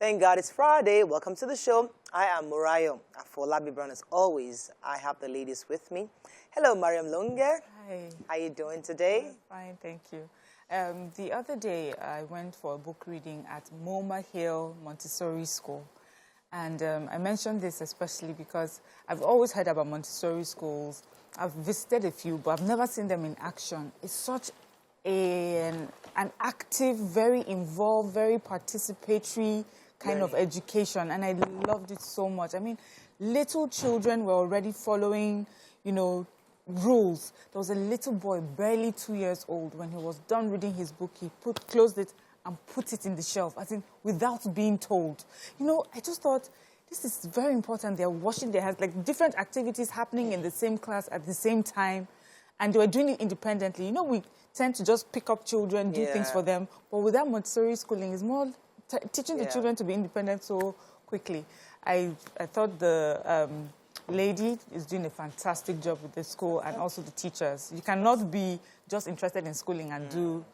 Thank God it's Friday. Welcome to the show. I am Murayo. For Labi Brown, as always, I have the ladies with me. Hello, Mariam Longe. Hi. How are you doing today? Fine, thank you. The other day, I went for a book reading at Moma Hill Montessori School. And I mentioned this especially because I've always heard about Montessori schools. I've visited a few, but I've never seen them in action. It's such an active, very involved, very participatory kind of education, and I loved it so much. I mean, little children were already following, rules. There was a little boy, barely 2 years old, when he was done reading his book, he closed it and put it in the shelf, as in, without being told. I just thought, this is very important. They're washing their hands, like different activities happening in the same class at the same time, and they were doing it independently. We tend to just pick up children, do things for them, but with that Montessori schooling, it's more teaching the children to be independent so quickly. I thought the lady is doing a fantastic job with the school and also the teachers. You cannot be just interested in schooling and do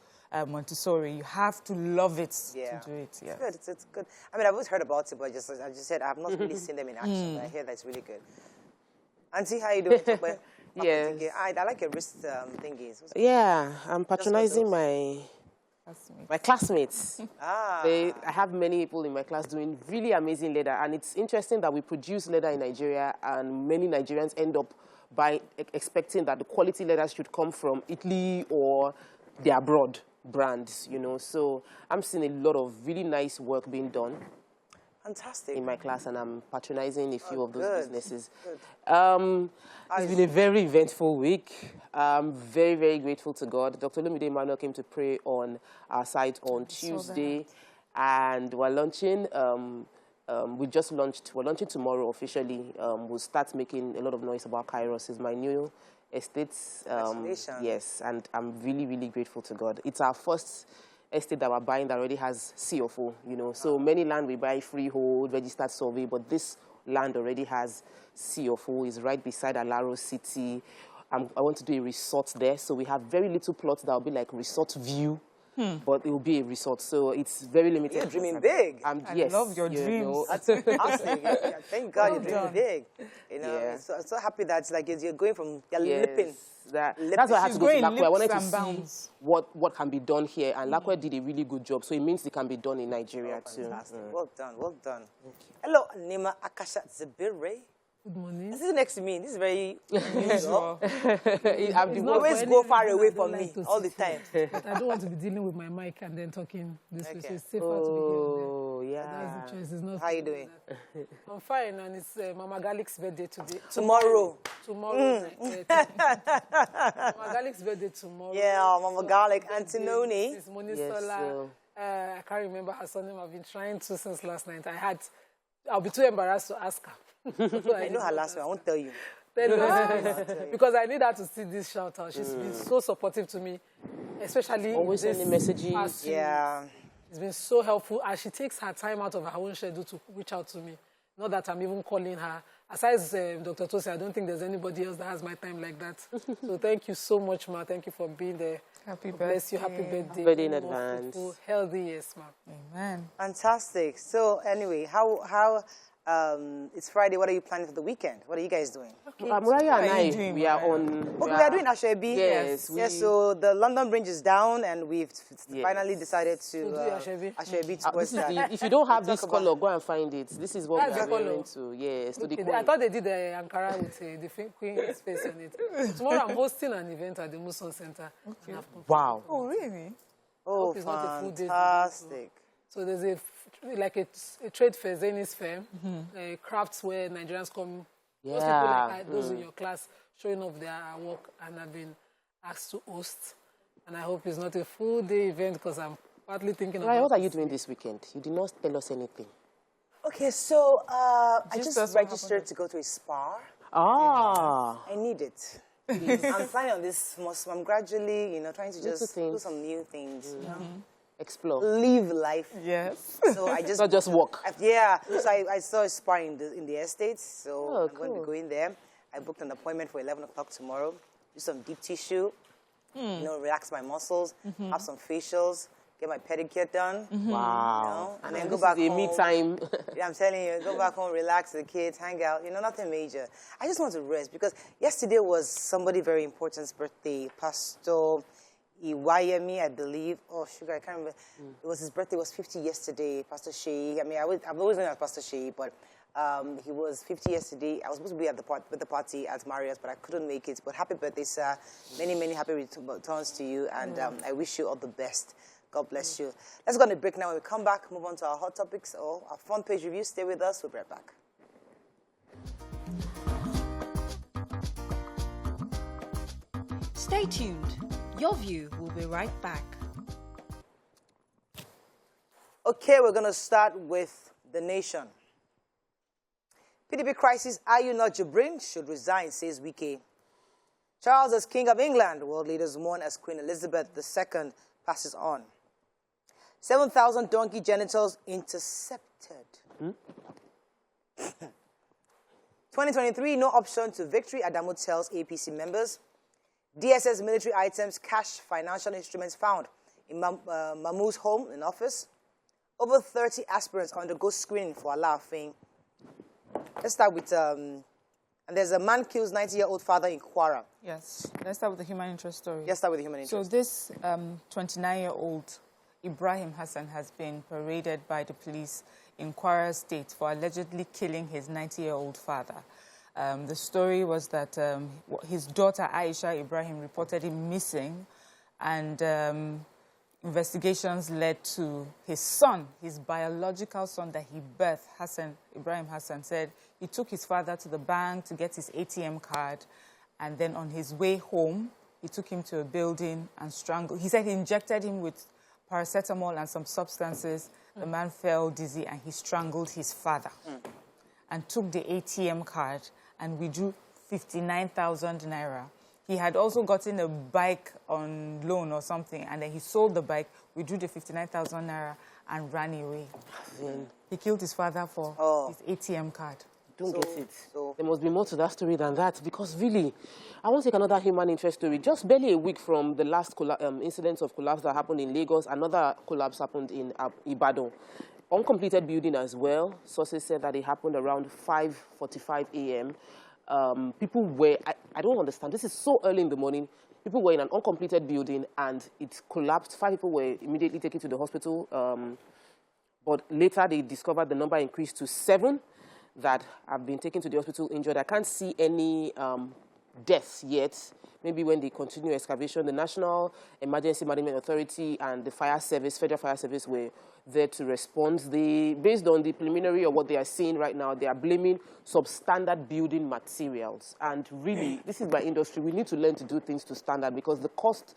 Montessori. You have to love it to do it. Yeah. It's good. It's good. I mean, I've always heard about it, but I just said I've not really seen them in action. But I hear that's really good. Auntie, how you doing? Yes. I like your wrist thingies. Yeah, I'm patronizing my classmates. I have many people in my class doing really amazing leather, and it's interesting that we produce leather in Nigeria, and many Nigerians end up by expecting that the quality leather should come from Italy or the abroad brands, So I'm seeing a lot of really nice work being done. Fantastic. In my class, and I'm patronizing a few of those businesses. It's been a very eventful week. I'm very, very grateful to God. Dr. Lumide Emmanuel came to pray on our site on Tuesday, and we're launching. We just launched. We're launching tomorrow officially. We'll start making a lot of noise about Kairos. It's my new estate. Yes, and I'm really, really grateful to God. It's our first estate that we're buying that already has CFO, So many land we buy freehold, registered survey, but this land already has CFO. It's right beside Alaro City. I want to do a resort there. So we have very little plots that will be like resort view, but it will be a resort. So it's very limited. You're dreaming big. I love your dreams. That's fantastic. Thank God you're dreaming big. So I'm so happy that you're going from, you're lipping. That's why I had to go to Lakwe. I wanted to see what can be done here, and Lakwe did a really good job. So it means it can be done in Nigeria too. Fantastic. Well done, well done. Hello, Nima Akasha Zibire. Good morning. This is next to me. This is very unusual. You always go far away from me all the time. But I don't want to be dealing with my mic and then talking this way. So it's safer to be here. Oh, yeah. That's the choice. It's not. How are you doing? I'm fine, and it's Mama Galik's birthday today. Tomorrow. Tomorrow. Mama Galik's birthday tomorrow. Yeah, Mama Galik, Antinoni. It's Monisola. I can't remember her surname. I've been trying to since last night. I'll be too embarrassed to ask her. So I know her last name. I won't tell you. Because I need her to see this shout out. She's been so supportive to me, especially always sending messages. Yeah, it's been so helpful, and she takes her time out of her own schedule to reach out to me. Not that I'm even calling her. Aside Dr. Tosi, I don't think there's anybody else that has my time like that. So thank you so much, ma. Thank you for being there. Happy birthday. Bless you. Happy birthday. Happy birthday in advance. Fruitful, healthy, yes, ma. Amen. Fantastic. So anyway, how it's Friday. What are you planning for the weekend? What are you guys doing? Mariah and I, we are on... Okay, we are doing Ashebi. Yes. Yes, so the London Bridge is down, and we've finally decided to do Ashebi. Ashebi. If you don't have this color, go and find it. This is what we are going to. Yes, to the queen. I thought they did the Ankara with the queen's face on it. Tomorrow I'm hosting an event at the Muson Center. Okay. Wow. Oh, really? Oh, fantastic. So there's a trade fair, Zenith fair, crafts where Nigerians come. Yeah. Most people like those in your class showing off their work, and I've been asked to host. And I hope it's not a full day event because I'm partly thinking about what are you doing this weekend? You did not tell us anything. Okay, so I just registered to go to a spa. Ah. I need it. I'm planning on this. I'm gradually, trying to just do some new things. Explore. Live life. Yes. So I just... Not just walk. So I saw a spa in the estates, so I'm going to be going there. I booked an appointment for 11 o'clock tomorrow. Do some deep tissue, relax my muscles, have some facials, get my pedicure done. Wow. You know, and then And go this back is a home. me time. Yeah, I'm telling you, go back home, relax with the kids, hang out. You know, nothing major. I just want to rest because yesterday was somebody very important's birthday. Pastor Iwayemi, I believe. Oh, sugar, I can't remember. It was his birthday. It was 50 yesterday. Pastor Shei. I mean, I've always known as Pastor Shei, but he was 50 yesterday. I was supposed to be at the party at Marriott's, but I couldn't make it. But happy birthday, sir. Many, many happy returns to you, and I wish you all the best. God bless you. Let's go on a break now. When we come back, move on to our hot topics or our front page review. Stay with us. We'll be right back. Stay tuned. Your View will be right back. Okay, we're going to start with the nation. PDP crisis, are you not Jibrin? Should resign, says Wike. Charles as King of England. World leaders mourn as Queen Elizabeth II passes on. 7,000 donkey genitals intercepted. 2023, no option to victory, Adamu tells APC members. DSS military items, cash, financial instruments found in Mahmoud's home and office. Over 30 aspirants undergo screening for Alaafin. Let's start with, and there's a man kills 90-year-old father in Kwara. Yes, let's start with the human interest story. Let's start with the human interest. So this 29-year-old Ibrahim Hassan has been paraded by the police in Kwara State for allegedly killing his 90-year-old father. The story was that his daughter Aisha Ibrahim reported him missing, and investigations led to his son, his biological son that he birthed, Ibrahim Hassan, said he took his father to the bank to get his ATM card, and then on his way home, he took him to a building and strangled. He said he injected him with paracetamol and some substances. The man fell dizzy and he strangled his father and took the ATM card and withdrew 59,000 naira. He had also gotten a bike on loan or something, and then he sold the bike, withdrew the 59,000 naira, and ran away. He killed his father for his ATM card. Don't get it. There must be more to that story than that, because really, I want to take another human interest story. Just barely a week from the last incident of collapse that happened in Lagos, another collapse happened in Ibadan. Uncompleted building as well. Sources said that it happened around 5:45 a.m. People were, I don't understand, this is so early in the morning. People were in an uncompleted building and it collapsed. 5 people were immediately taken to the hospital. But later they discovered the number increased to 7 that have been taken to the hospital injured. I can't see any deaths yet. Maybe when they continue excavation, the National Emergency Management Authority and the fire service, Federal Fire Service, were there to respond. Based on the preliminary of what they are seeing right now, they are blaming substandard building materials. And really, this is my industry. We need to learn to do things to standard, because the cost,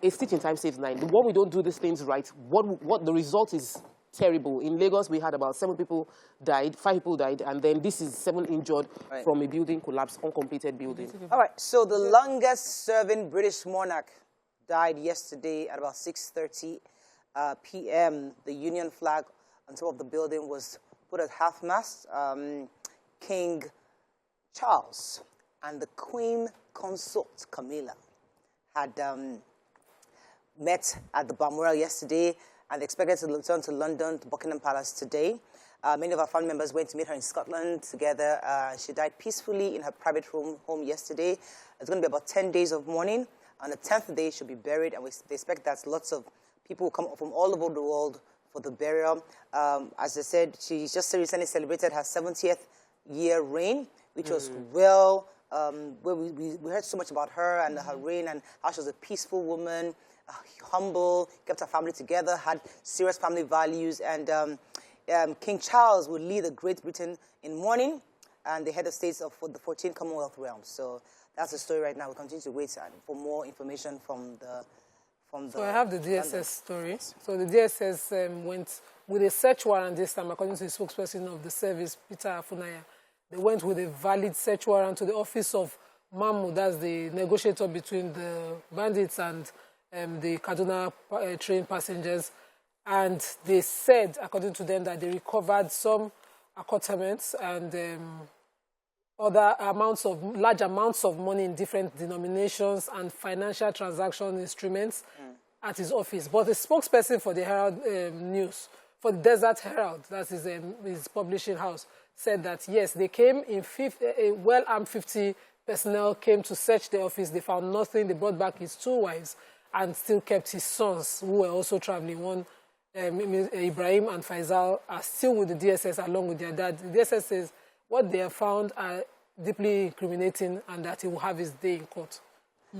a stitch in time saves 9. The more we don't do these things right, what the result is terrible. In Lagos, we had about 7 people died, 5 people died, and then this is 7 injured from a building collapse, uncompleted building. All right, so the longest-serving British monarch died yesterday at about 6:30 p.m. The Union flag on top of the building was put at half-mast. King Charles and the Queen Consort, Camilla, had met at the Balmoral yesterday, and expected to return to London, to Buckingham Palace today. Many of our family members went to meet her in Scotland together. She died peacefully in her private home yesterday. It's going to be about 10 days of mourning. On the 10th day, she'll be buried, and they expect that lots of people will come from all over the world for the burial. As I said, she just recently celebrated her 70th year reign, which was where we heard so much about her and her reign, and how she was a peaceful woman, humble, kept her family together, had serious family values, and King Charles would lead Great Britain in mourning, and the head of states of the 14 Commonwealth realms. So that's the story right now. We continue to wait for more information from the. So I have the DSS story. So the DSS went with a search warrant this time, according to the spokesperson of the service, Peter Afunaya. They went with a valid search warrant to the office of Mamu, that's the negotiator between the bandits and the Kaduna train passengers. And they said, according to them, that they recovered some accoutrements and other large amounts of money in different denominations and financial transaction instruments. at his office. But the spokesperson for the Herald News, for the Desert Herald, that's his publishing house, said that, yes, they came in a well-armed 50 personnel came to search the office. They found nothing. They brought back his 2 wives and still kept his sons, who were also traveling. One, Ibrahim and Faisal, are still with the DSS along with their dad. The DSS says what they have found are deeply incriminating and that he will have his day in court.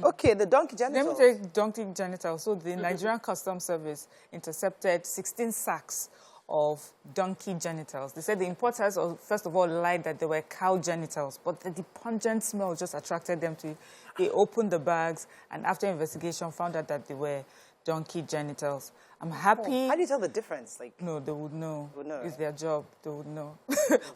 Okay, the donkey genitals. Let me take donkey genitals. So the Nigerian Customs Service intercepted 16 sacks of donkey genitals. They said the importers, first of all, lied that they were cow genitals, but the pungent smell just attracted them to it. They opened the bags, and after investigation, found out that they were donkey genitals. I'm happy. How do you tell the difference? Like, no, they would know. Would know, it's right? their job. They would know.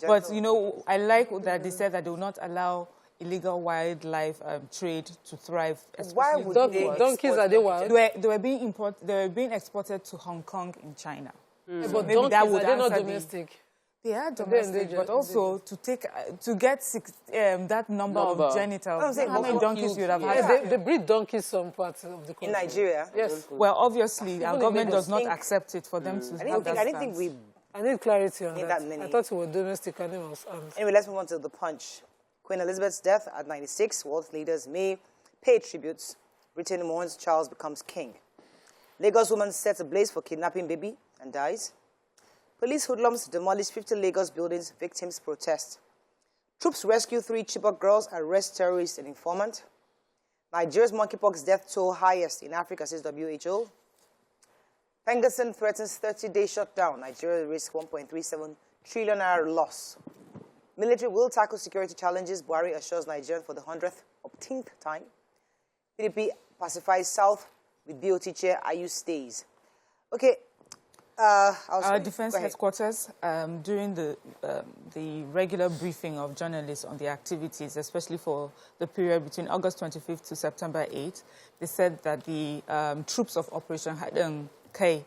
But, you know, I like that they said that they will not allow illegal wildlife trade to thrive. Why would donkeys are they wild? They were being exported to Hong Kong in China. But maybe donkeys, are they not domestic? They are domestic, but also to get that number of genitals. How many donkeys you would have had? They breed donkeys some parts of the country. In Nigeria? Yes. Well, obviously, our government does not accept it for them to have that I didn't think we... I need clarity on Need that. that many. I thought it were domestic animals. Anyway, let's move on to the punch. Queen Elizabeth's death at 96. World leaders may pay tributes. Britain mourns Charles becomes king. Lagos woman sets ablaze for kidnapping baby and dies. Police hoodlums demolish 50 Lagos buildings. Victims protest. Troops rescue 3 Chibok girls. Arrest terrorist and informant. Nigeria's monkeypox death toll highest in Africa, says WHO. Pengerson threatens 30-day shutdown. Nigeria risks 1.37 trillion naira loss. Military will tackle security challenges. Buhari assures Nigerians for the 110th time. PDP pacifies South with BOT chair. Ayu stays. Okay. Our defense headquarters, during the regular briefing of journalists on the activities, especially for the period between August 25th to September 8th, they said that the troops of Operation Haden K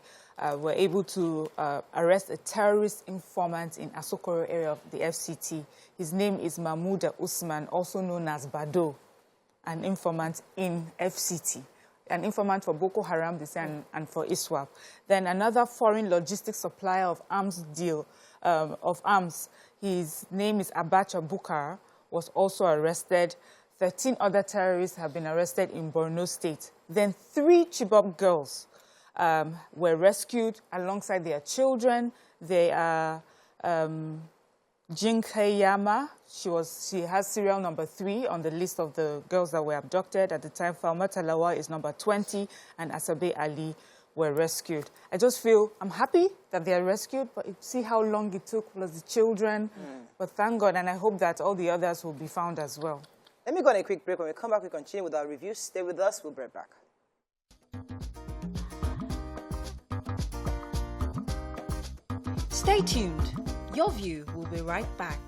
were able to arrest a terrorist informant in Asokoro area of the FCT. His name is Mahmouda Usman, also known as Bado, an informant in FCT. An informant for Boko Haram and for ISWAP. Then another foreign logistics supplier of arms his name is Abacha Bukar, was also arrested. 13 other terrorists have been arrested in Borno State. Then 3 Chibok girls were rescued alongside their children. They are Jinke Yama. She has serial number 3 on the list of the girls that were abducted. At the time, Falma Talawa is number 20, and Asabe Ali were rescued. I just feel I'm happy that they are rescued, but see how long it took, plus the children. But thank God, and I hope that all the others will be found as well. Let me go on a quick break. When we come back, we continue with our review. Stay with us. We'll be right back. Stay tuned. Your View will be right back.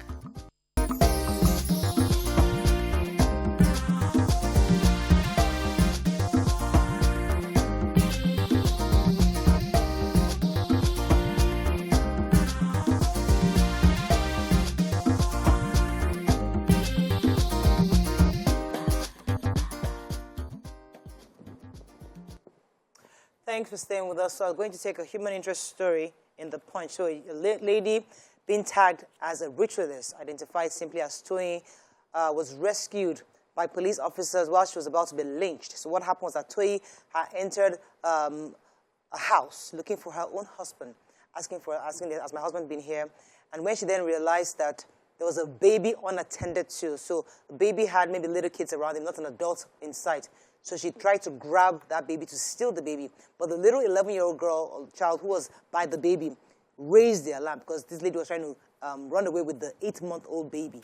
Thanks for staying with us. So I'm going to take a human interest story in the Punch. So a lady being tagged as a ritualist, identified simply as Toyin, was rescued by police officers while she was about to be lynched. So what happened was that Toyin had entered a house looking for her own husband, asking, has my husband been here? And when she then realized that there was a baby unattended to, so the baby had maybe little kids around him, not an adult in sight. So she tried to grab that baby to steal the baby. But the little 11-year-old girl or child who was by the baby raised the alarm because this lady was trying to run away with the 8-month-old baby.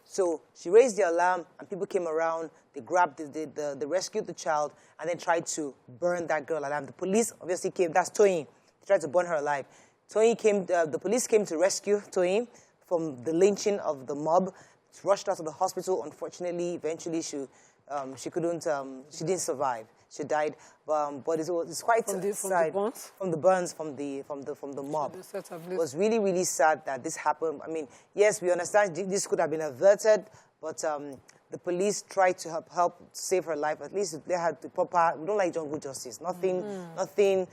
So she raised the alarm, and people came around. They grabbed, they rescued the child, and then tried to burn that girl alive. The police obviously came. That's Toyin. They tried to burn her alive. Toyin came. The police came to rescue Toyin from the lynching of the mob. She rushed out to the hospital. Unfortunately, eventually she didn't survive. She died, but it's quite sad. From the burns, from the mob. It was really, really sad that this happened. I mean, yes, we understand this could have been averted, but the police tried to help save her life. At least they had the proper, we don't like jungle justice. Nothing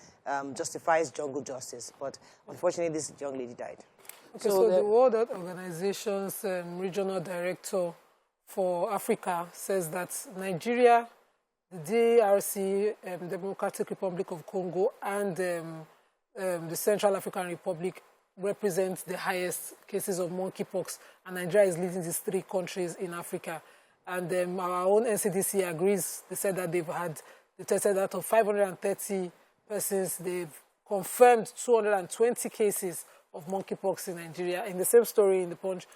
justifies jungle justice. But unfortunately, this young lady died. Okay, so the World Health Organization's regional director for Africa says that Nigeria, the DRC, Democratic Republic of Congo, and the Central African Republic represent the highest cases of monkeypox, and Nigeria is leading these 3 countries in Africa. And our own NCDC agrees. They said that they tested out of 530 persons, they've confirmed 220 cases of monkeypox in Nigeria. In the same story in the Punch,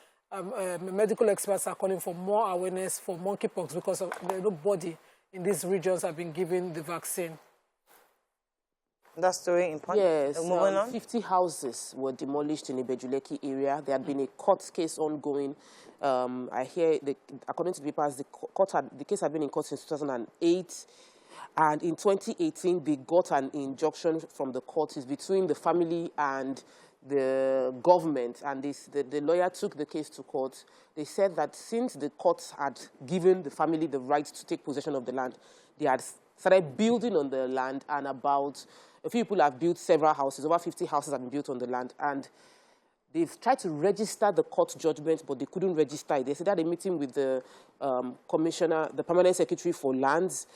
medical experts are calling for more awareness for monkeypox because nobody in these regions have been given the vaccine. That story in Punch? Yes, 50 houses were demolished in the Bejuleki area. There had been a court case ongoing. I hear, according to the papers, the case had been in court since 2008. And in 2018, they got an injunction from the court. It's between the family and the government. And the lawyer took the case to court. They said that since the courts had given the family the right to take possession of the land, they had started building on the land, and about a few people have built several houses. Over 50 houses have been built on the land. And they've tried to register the court judgment, but they couldn't register it. They said that a meeting with the commissioner, the permanent secretary for lands,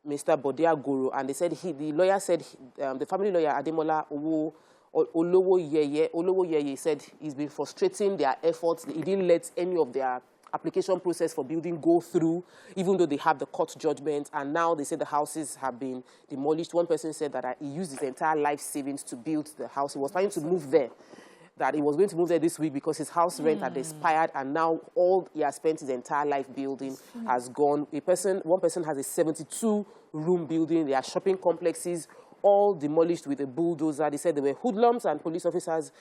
Mr. Bodia Guru, and they said the lawyer said, the family lawyer Ademola Olowo Yeye said he's been frustrating their efforts. He didn't let any of their application process for building go through, even though they have the court judgment. And now they say the houses have been demolished. One person said that he used his entire life savings to build the house. He was planning to move there, that he was going to move there this week because his house rent had expired, and now all he has spent his entire life building has gone. One person has a 72-room building. There are shopping complexes, all demolished with a bulldozer. They said there were hoodlums and police officers,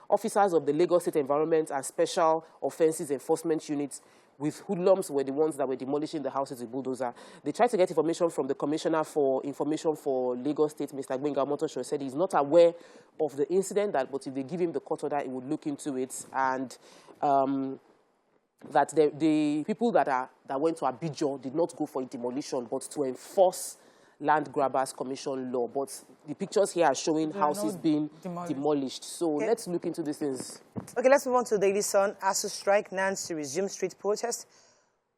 officers of the Lagos State Environment and Special Offences Enforcement Units with hoodlums were the ones that were demolishing the houses with bulldozer. They tried to get information from the Commissioner for Information for Lagos State, Mr. Gbenga Motosho, said he's not aware of the incident, but if they give him the court order, he would look into it, and that the people that went to Abidjan did not go for a demolition, but to enforce Land Grabbers Commission law. But the pictures here are showing houses being demolished. So let's look into these things. Okay, let's move on to the Daily Sun. ASU strike, NANS to resume street protest.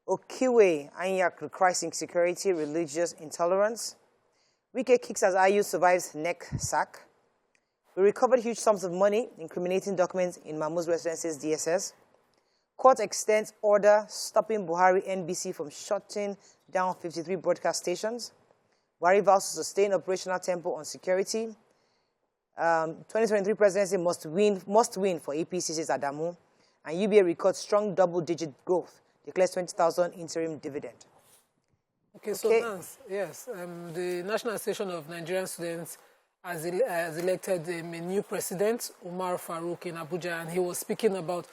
Okiwe, Anyak requires insecurity, religious intolerance. Wike kicks as IU survives neck sack. We recovered huge sums of money, incriminating documents in Mahmoud's residence's DSS. Court extends order stopping Buhari NBC from shutting down 53 broadcast stations. Buhari vows to sustain operational tempo on security. 2023 presidency must win for APC, says Adamu. And UBA records strong double-digit growth, declares 20,000 interim dividend. Okay, so Nance, yes, the National Association of Nigerian Students has elected a new president, Umar Farouk, in Abuja, and he was speaking about,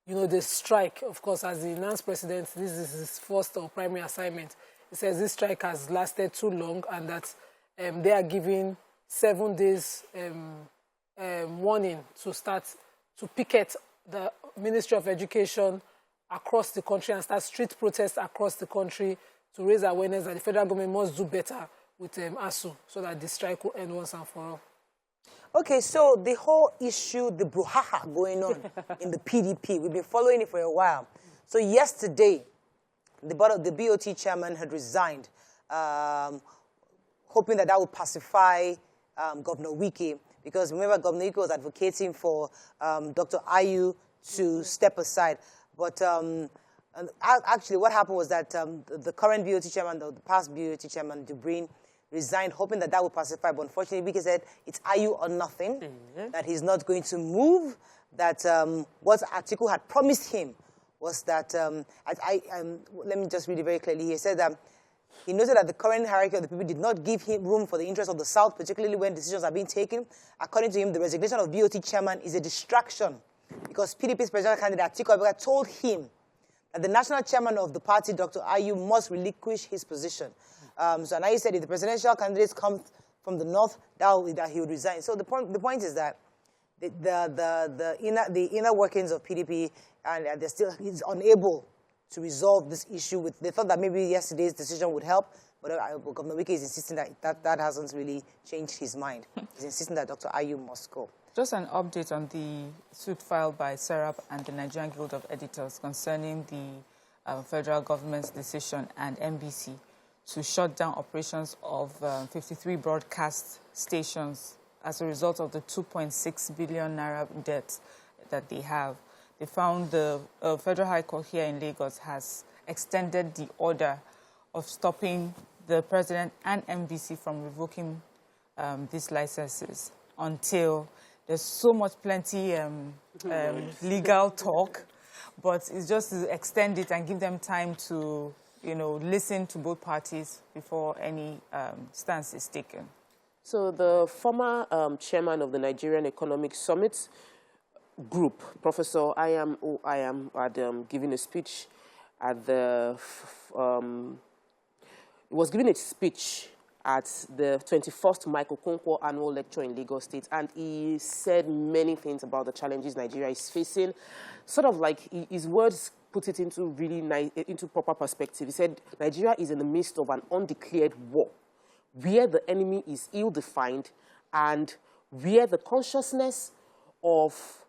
the strike. Of course, as the NANS president, this is his first or primary assignment. He says this strike has lasted too long, and that they are giving 7 days warning to picket the Ministry of Education across the country and start street protests across the country to raise awareness that the federal government must do better with ASU so that the strike will end once and for all. Okay, so the whole issue, the brouhaha going on in the PDP, we've been following it for a while. So yesterday, the BOT chairman had resigned, hoping that would pacify Governor Wike, because remember, Governor Wike was advocating for Dr. Ayu to step aside. But actually, what happened was that the current BOT chairman, the past BOT chairman, Dubrin, resigned, hoping that would pacify. But unfortunately, Wike said it's Ayu or nothing, that he's not going to move, that what Atiku had promised him was that, let me just read it very clearly. He said that he noted that the current hierarchy of the people did not give him room for the interests of the South, particularly when decisions are being taken. According to him, the resignation of BOT chairman is a distraction because PDP's presidential candidate Atiku Abubakar told him that the national chairman of the party, Dr. Ayu, must relinquish his position. So now he said if the presidential candidates come from the North, that he would resign. So the point is that the inner workings of PDP, and he's unable to resolve this issue. They thought that maybe yesterday's decision would help, but Governor Wike is insisting that hasn't really changed his mind. He's insisting that Dr. Ayu must go. Just an update on the suit filed by SERAP and the Nigerian Guild of Editors concerning the federal government's decision and NBC to shut down operations of 53 broadcast stations as a result of the 2.6 billion naira debt that they have. They found the Federal High Court here in Lagos has extended the order of stopping the president and NBC from revoking these licenses until there's so much plenty legal talk, but it's just to extend it and give them time to, listen to both parties before any stance is taken. So the former chairman of the Nigerian Economic Summit Group, Professor Ayam, had given a speech at the, was giving a speech at the 21st Michael Okonkwo Annual Lecture in Lagos State, and he said many things about the challenges Nigeria is facing. Sort of like his words put it into really into proper perspective. He said Nigeria is in the midst of an undeclared war, where the enemy is ill-defined and where the consciousness of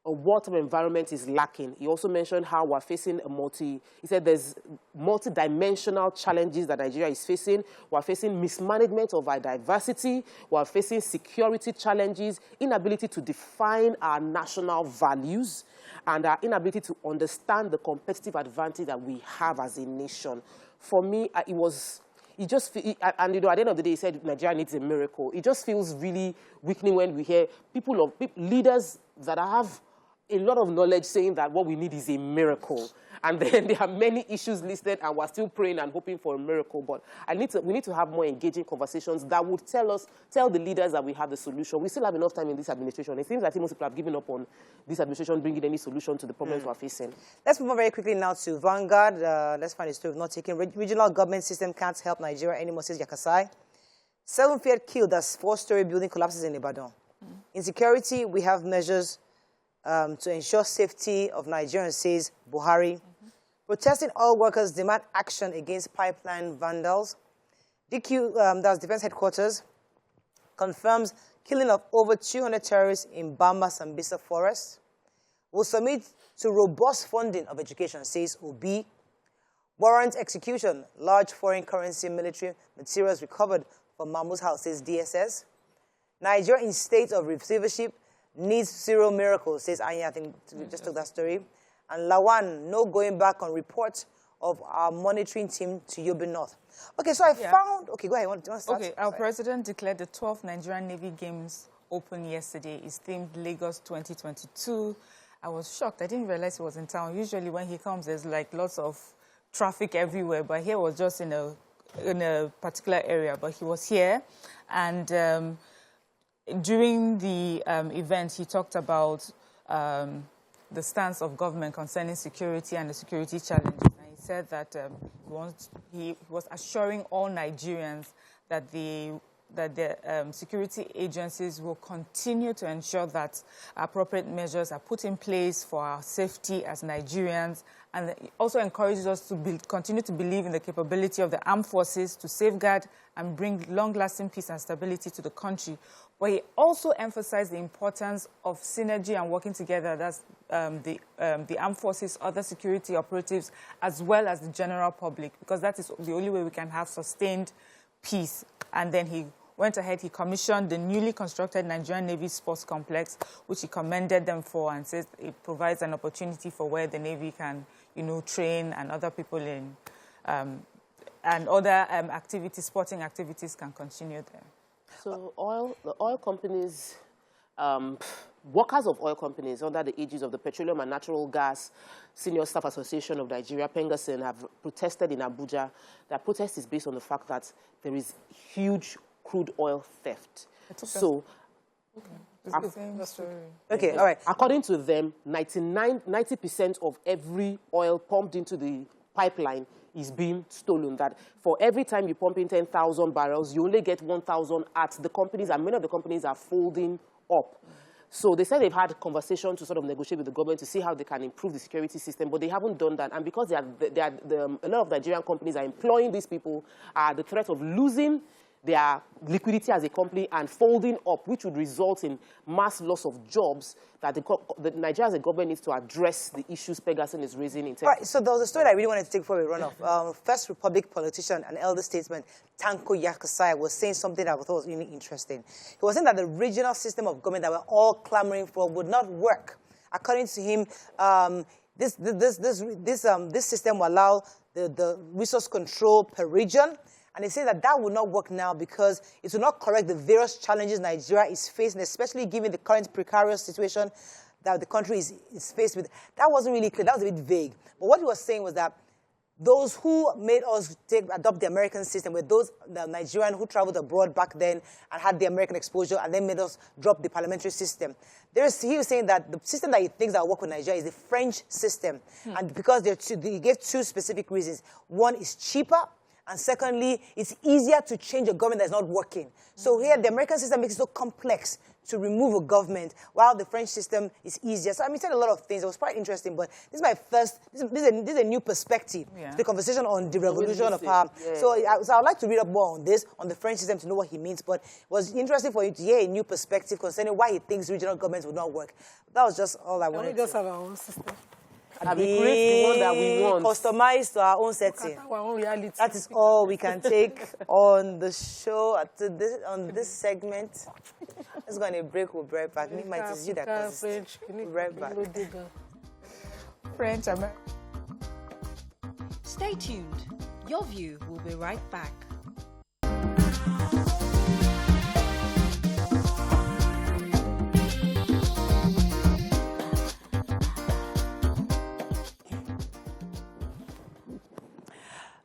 a wartime environment is lacking. He also mentioned how we're facing he said there's multi-dimensional challenges that Nigeria is facing. We're facing mismanagement of our diversity. We're facing security challenges, inability to define our national values, and our inability to understand the competitive advantage that we have as a nation. For me, at the end of the day, he said Nigeria needs a miracle. It just feels really weakening when we hear leaders that have a lot of knowledge saying that what we need is a miracle. And then there are many issues listed, and we're still praying and hoping for a miracle. But we need to have more engaging conversations that would tell the leaders that we have the solution. We still have enough time in this administration. It seems like most people have given up on this administration bringing any solution to the problems we're facing. Let's move on very quickly now to Vanguard. Let's find a story of not taking. Regional government system can't help Nigeria anymore, says Yakasai. 7 feared killed as 4-story building collapses in Ibadan. Insecurity, we have measures to ensure safety of Nigerians, says Buhari. Protesting oil workers demand action against pipeline vandals. DQ, that's Defense Headquarters, confirms killing of over 200 terrorists in Bama Sambisa Forest. Will submit to robust funding of education, says Obi. Warrant execution, large foreign currency military materials recovered from Mahmoud's house, says DSS. Nigeria in state of receivership, needs zero miracles, says Anya. I think we just took that story. And Lawan, no going back on report of our monitoring team to Yobe North. Okay, so I found... Okay, go ahead. Do you want to start? Okay, our president declared the 12th Nigerian Navy Games open yesterday. It's themed Lagos 2022. I was shocked. I didn't realize he was in town. Usually when he comes, there's like lots of traffic everywhere, but here was just in a particular area. But he was here, and during the event, he talked about the stance of government concerning security and the security challenges. And he said that he was assuring all Nigerians that the security agencies will continue to ensure that appropriate measures are put in place for our safety as Nigerians, and also encourages us to continue to believe in the capability of the armed forces to safeguard and bring long-lasting peace and stability to the country. But he also emphasized the importance of synergy and working together. That's the armed forces, other security operatives, as well as the general public, because that is the only way we can have sustained peace. And then he went ahead, he commissioned the newly constructed Nigerian Navy Sports Complex, which he commended them for, and says it provides an opportunity for where the Navy can, train, and other people in, and other activities, sporting activities can continue there. So the oil companies, workers of oil companies under the aegis of the Petroleum and Natural Gas Senior Staff Association of Nigeria, Pengasin, have protested in Abuja. Their protest is based on the fact that there is huge crude oil theft. So, it's the same story. Okay, all right. According to them, 90% of every oil pumped into the pipeline is being stolen. That for every time you pump in 10,000 barrels, you only get 1,000 at the companies, and many of the companies are folding up. So they said they've had a conversation to sort of negotiate with the government to see how they can improve the security system, but they haven't done that. And because a lot of Nigerian companies are employing these people, the threat of losing their liquidity as a company and folding up, which would result in mass loss of jobs, that the Nigeria as a government needs to address the issues Pegasus is raising in terms. All right, so there was a story I really wanted to take before we run off. First Republic politician and elder statesman Tanko Yakasai was saying something that I thought was really interesting. He was saying that the regional system of government that we're all clamoring for would not work. According to him, this system will allow the resource control per region. And they say that that will not work now because it will not correct the various challenges Nigeria is facing, especially given the current precarious situation that the country is faced with. That wasn't really clear. That was a bit vague. But what he was saying was that those who made us adopt the American system were those the Nigerians who traveled abroad back then and had the American exposure and then made us drop the parliamentary system. He was saying that the system that he thinks that will work with Nigeria is the French system. And because he gave two specific reasons. One is cheaper. And secondly, it's easier to change a government that's not working. So here, the American system makes it so complex to remove a government, while the French system is easier. So I mean, he said a lot of things. It was quite interesting, but this is my first, this is a new perspective to the conversation on the revolution of power. Yeah. So I'd like to read up more on this, on the French system, to know what he means. But it was interesting for you to hear a new perspective concerning why he thinks regional governments would not work. That was just all I wanted to say. We just have our own system. And we create the one that we want. Customized to our own setting. Our own reality. That is all we can take on the show, on this segment. Let's go on a break. We'll be right back. Me, might is you that causes. We'll be right back. French, American. Stay tuned. Your View will be right back.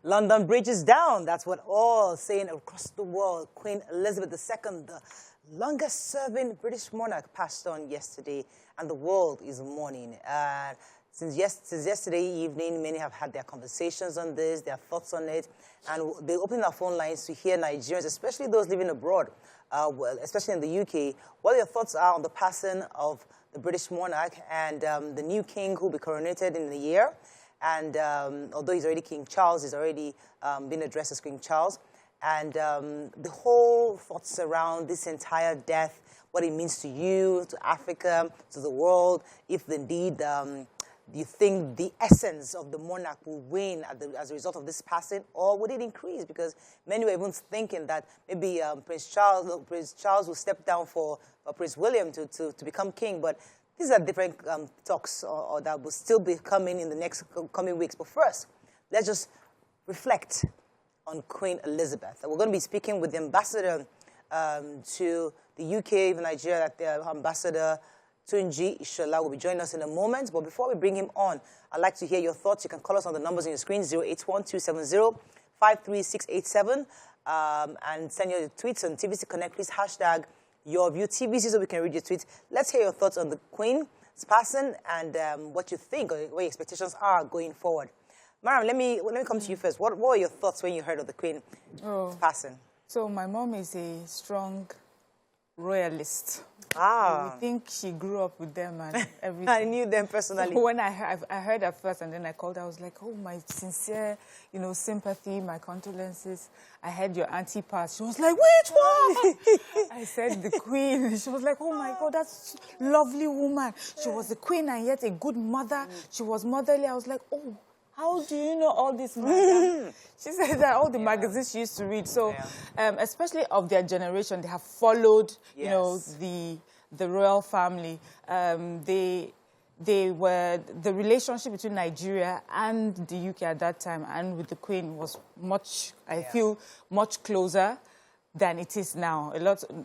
London Bridge is down. That's what all saying across the world. Queen Elizabeth II, the longest-serving British monarch, passed on yesterday, and the world is mourning. Since yesterday evening, many have had their conversations on this, their thoughts on it, and they opened our phone lines to hear Nigerians, especially those living abroad, especially in the UK, what their thoughts are on the passing of the British monarch and the new king who will be coronated in the year. And although he's already King Charles, he's already been addressed as King Charles. And the whole thoughts around this entire death, what it means to you, to Africa, to the world, if indeed you think the essence of the monarch will wane as a result of this passing, or would it increase? Because many were even thinking that maybe Prince Charles will step down for Prince William to become king. But these are different talks or that will still be coming in the next coming weeks. But first, let's just reflect on Queen Elizabeth. We're going to be speaking with the ambassador to the UK, Nigeria, the ambassador Tunji Ishola will be joining us in a moment. But before we bring him on, I'd like to hear your thoughts. You can call us on the numbers on your screen, 081-270-53687, and send your tweets on TVC Connect, please, hashtag Your View TVC, so we can read your tweets. Let's hear your thoughts on the Queen's passing and what you think or what your expectations are going forward. Mariam, let me come to you first. What were your thoughts when you heard of the Queen's passing? So my mom is a strong royalist. Ah. I think she grew up with them and everything. I knew them personally. So when I heard her first and then I called, I was like, oh, my sincere, sympathy, my condolences. I heard your auntie pass. She was like, which one? I said, the Queen. She was like, oh, my God, that's a lovely woman. She was a queen and yet a good mother. She was motherly. I was like, oh, how do you know all this, madam? She said that all the magazines she used to read. So, especially of their generation, they have followed, the royal family. The relationship between Nigeria and the UK at that time and with the Queen was I feel, much closer than it is now.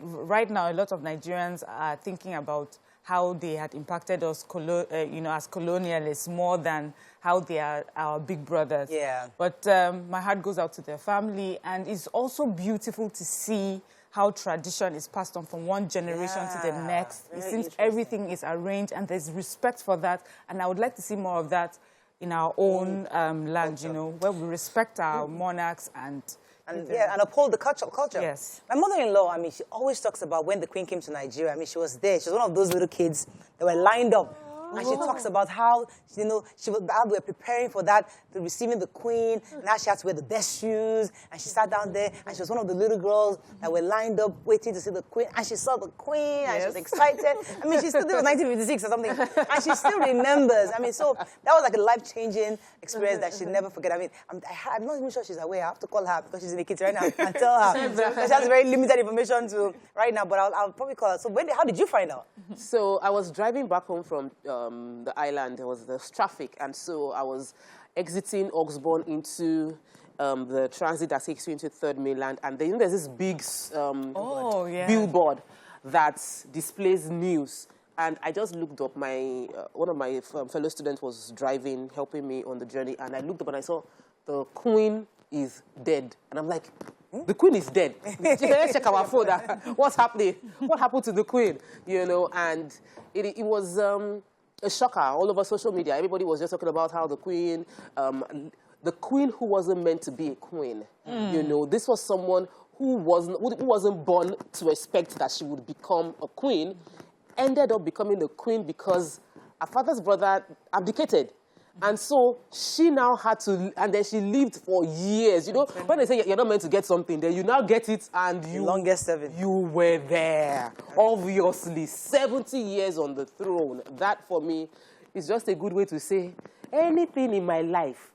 Right now, a lot of Nigerians are thinking about how they had impacted us, as colonialists more than how they are our big brothers. Yeah. But my heart goes out to their family, and it's also beautiful to see how tradition is passed on from one generation to the next. It seems everything is arranged, and there's respect for that. And I would like to see more of that in our own land, where we respect our monarchs and and uphold the culture. Yes. My mother-in-law, I mean, she always talks about when the Queen came to Nigeria. I mean, she was there. She was one of those little kids that were lined up. And she talks about how, how we were preparing for that, the receiving the Queen. Now she had to wear the best shoes. And she sat down there, and she was one of the little girls that were lined up waiting to see the Queen. And she saw the Queen, and she was excited. I mean, she still did 1956 or something. And she still remembers. I mean, so that was like a life-changing experience that she'll never forget. I mean, I'm not even sure she's aware. I have to call her because she's in the kitchen right now and tell her. So she has very limited information to right now, but I'll probably call her. So how did you find out? So I was driving back home from the island. There was traffic, and so I was exiting Oxbourne into the transit that takes you into Third Mainland, and then there's this big billboard that displays news. And I just looked up. One of my fellow students was driving, helping me on the journey, and I looked up and I saw the Queen is dead, and I'm like, the Queen is dead. Let's check our phone. What's happening? What happened to the Queen? And it was a shocker all over social media. Everybody was just talking about how the Queen who wasn't meant to be a queen. This was someone who wasn't born to expect that she would become a queen, ended up becoming a queen because her father's brother abdicated. And so she now had to, and then she lived for years. When they say you're not meant to get something, then you now get it, and you... Longest 7. You were there, obviously. 70 years on the throne. That, for me, is just a good way to say anything in my life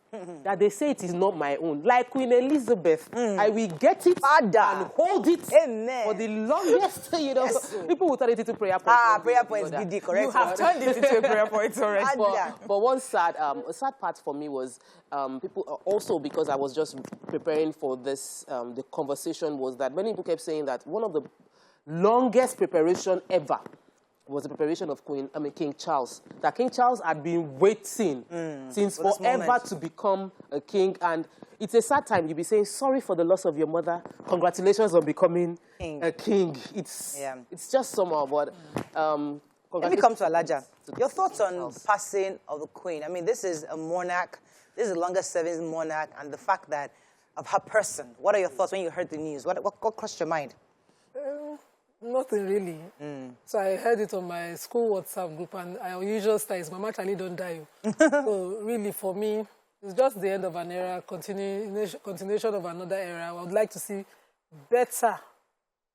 that they say it is not my own. Like Queen Elizabeth, I will get it and hold it for the longest, Yes. People will turn it into prayer points. Prayer points, BD, correct. You have turned it into a prayer point already. But one sad part for me was people, also because I was just preparing for this, the conversation was that many people kept saying that one of the longest preparation ever was the preparation of King Charles. That King Charles had been waiting since forever to become a king. And it's a sad time. You'll be saying, sorry for the loss of your mother. Congratulations on becoming a king. It's just somehow, but... Let me come to Alaja. Your thoughts on the passing of the Queen. I mean, this is a monarch. This is the longest serving monarch. And the fact that of her person. What are your thoughts when you heard the news? What crossed your mind? Nothing really. So I heard it on my school WhatsApp group, and our usual style is, Mama Charlie don't die. So really, for me, it's just the end of an era, continuation of another era. I would like to see better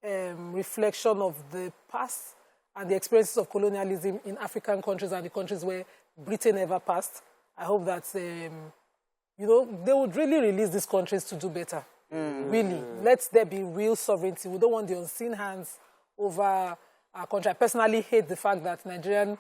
reflection of the past and the experiences of colonialism in African countries and the countries where Britain ever passed. I hope that, they would really release these countries to do better. Really. Let there be real sovereignty. We don't want the unseen hands over our country. I personally hate the fact that Nigerian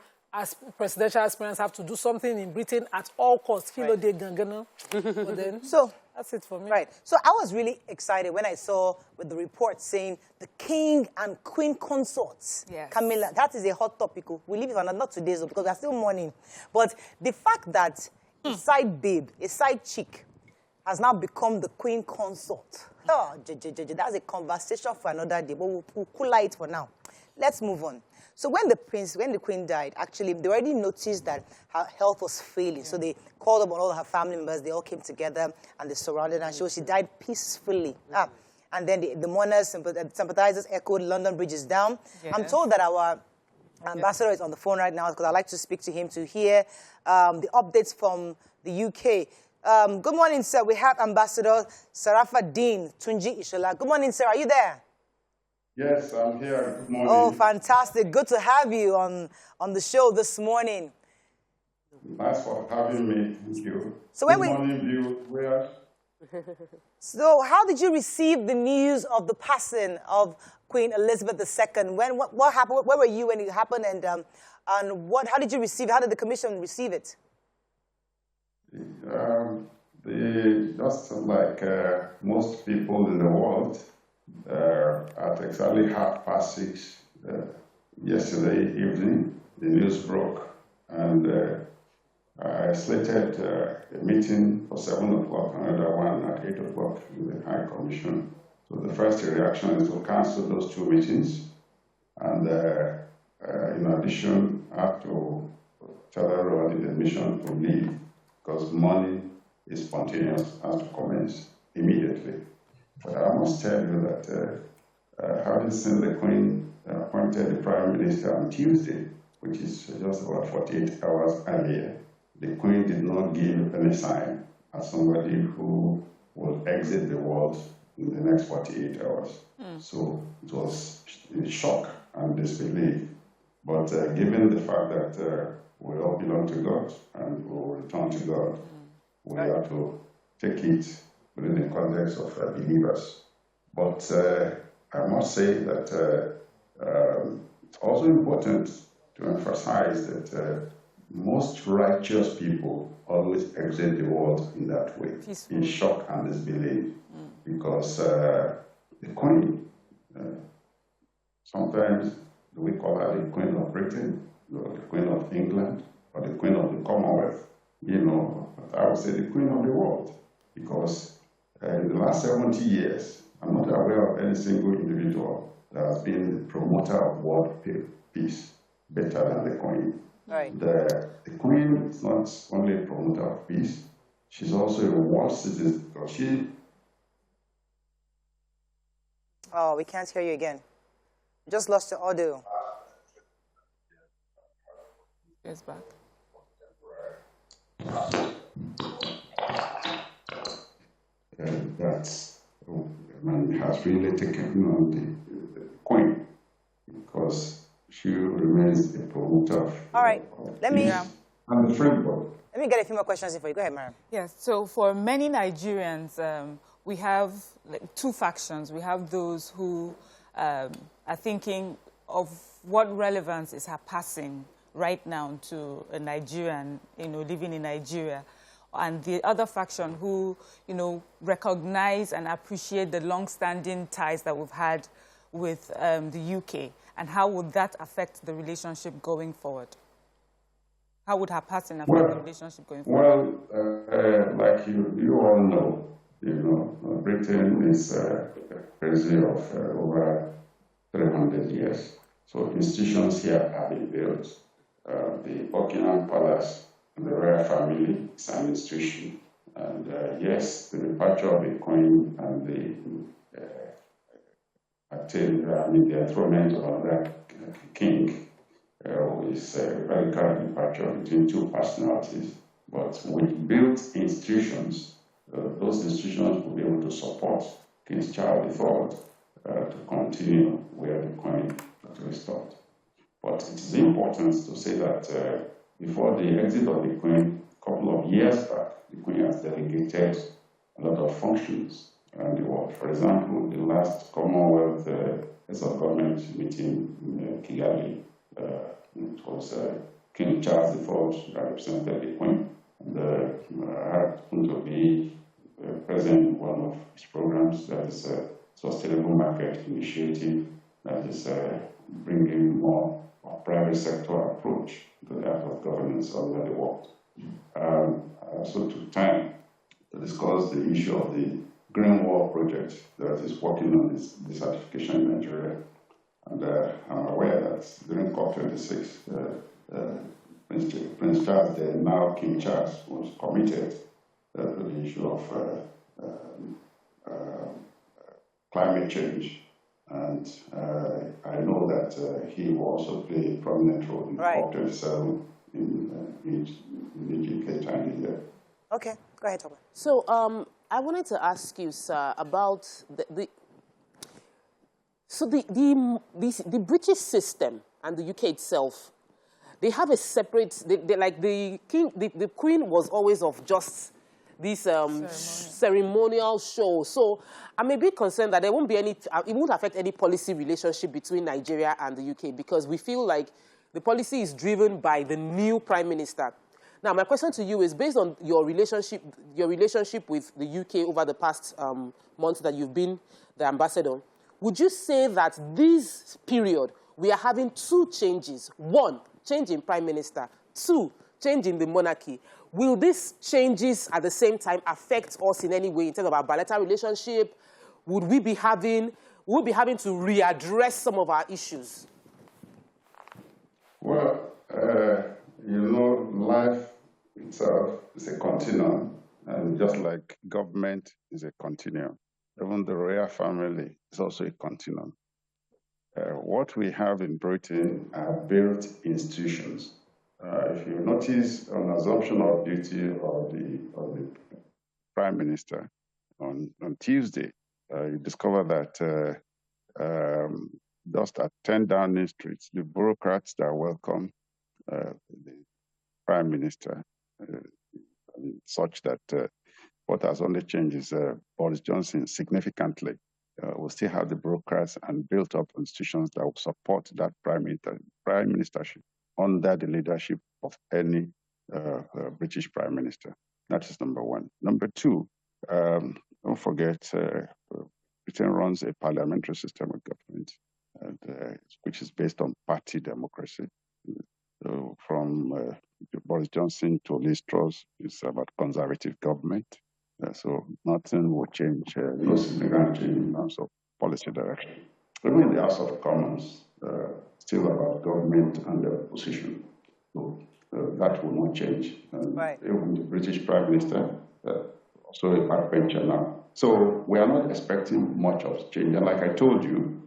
presidential aspirants have to do something in Britain at all costs. But then, so that's it for me. Right. So I was really excited when I saw with the report saying the king and queen consorts. Yes. Camilla, that is a hot topic. We leave it on not today, so because we're still mourning. But the fact that a side babe, a side chick, has now become the queen consort. Oh, that's a conversation for another day, but we'll cool it for now. Let's move on. So when the queen died, actually, they already noticed that her health was failing. So they called up all her family members. They all came together and they surrounded her. She died peacefully. And then the mourners, sympathizers echoed, London Bridge is down. Yeah. I'm told that our ambassador is on the phone right now because I'd like to speak to him to hear the updates from the UK. Good morning, sir. We have Ambassador Sarafaddeen Tunji Ishola. Good morning, sir. Are you there? Yes, I'm here. Good morning. Oh, fantastic. Good to have you on the show this morning. Thanks for having me. Thank you. So good morning, viewers. So how did you receive the news of the passing of Queen Elizabeth II? What happened? Where were you when it happened? And how did you receive it? How did the commission receive it? Just like most people in the world, at exactly 6:30 yesterday evening, the news broke, and I slated a meeting for 7 o'clock, another one at 8 o'clock with the High Commission. So the first reaction is to cancel those 2 meetings, and in addition, I have to tell everybody the mission to leave because mourning is spontaneous, has to commence immediately. But I must tell you that having seen the Queen appointed the Prime Minister on Tuesday, which is just about 48 hours earlier, the Queen did not give any sign as somebody who will exit the world in the next 48 hours. So it was shock and disbelief. But given the fact that we all belong to God and we will return to God, we have to take it within the context of believers. But I must say that it's also important to emphasize that most righteous people always exit the world in that way, in shock and disbelief, because the Queen, sometimes we call her the Queen of Britain, or the Queen of England, or the Queen of the Commonwealth. You know, I would say the Queen of the world, because in the last 70 years, I'm not aware of any single individual that has been the promoter of world peace better than the Queen. Right. The Queen is not only a promoter of peace, she's also a world citizen, because she... Oh, we can't hear you again. We just lost your audio. It's back. That's man has really taken on the Queen, because she remains a promoter of All right, let me and the framework. Let me get a few more questions in for you. Go ahead, Mariam. Yes, so for many Nigerians, we have two factions. We have those who are thinking of what relevance is her passing right now to a Nigerian, living in Nigeria. And the other faction who, recognize and appreciate the long-standing ties that we've had with the UK. And how would that affect the relationship going forward? How would her passing affect the relationship going forward? Well, like you all know, Britain is crazy of over 300 years. So institutions here have been built. The Buckingham Palace and the royal family is an institution. And yes, the departure of the Queen and the enthronement of another king is a radical departure between two personalities. But with built institutions, those institutions will be able to support King Charles III to continue where the Queen actually stopped. But it is important to say that before the exit of the Queen, a couple of years back, the Queen has delegated a lot of functions around the world. For example, the last Commonwealth Heads of Government meeting in Kigali, it was King Charles IV that represented the Queen. And I happened to be present in one of his programs, that is a Sustainable Market Initiative, that is bringing more private sector approach to the art of governance all over the world. I also took time to discuss the issue of the Green Wall project that is working on this desertification in Nigeria. And I'm aware that during COP26, Prince Charles, now King Charles, was committed to the issue of climate change. And I know that he will also play a prominent role in COP27 in the UK Chinese year. Okay, go ahead, Toba. So I wanted to ask you, sir, about the British system and the UK itself. They have a separate, the Queen was always of just this ceremonial show. So I'm a bit concerned that there won't be any, it won't affect any policy relationship between Nigeria and the UK, because we feel like the policy is driven by the new Prime Minister. Now, my question to you is, based on your relationship with the UK over the past months that you've been the ambassador, would you say that this period, we are having two changes? One, change in Prime Minister. Two, change in the monarchy. Will these changes at the same time affect us in any way in terms of our bilateral relationship? Would we be having to readdress some of our issues? Well, life itself is a continuum, and just like government is a continuum. even the royal family is also a continuum. What we have in Britain are built institutions. If you notice, on assumption of duty of the Prime Minister on Tuesday, you discover that just at 10 Downing Street, the bureaucrats that welcome the Prime Minister, such that what has only changed is Boris Johnson significantly. We'll still have the bureaucrats and built up institutions that will support that prime ministership under the leadership of any British Prime Minister. That is number one. Number two, don't forget, Britain runs a parliamentary system of government, which is based on party democracy. So from Boris Johnson to Liz Truss, it's about conservative government. So nothing will change, no significant change in terms of policy direction. Even in the House of Commons, still about government and the opposition. So that will not change. Right. Even the British Prime Minister, also a backbencher now. So we are not expecting much of change. And like I told you,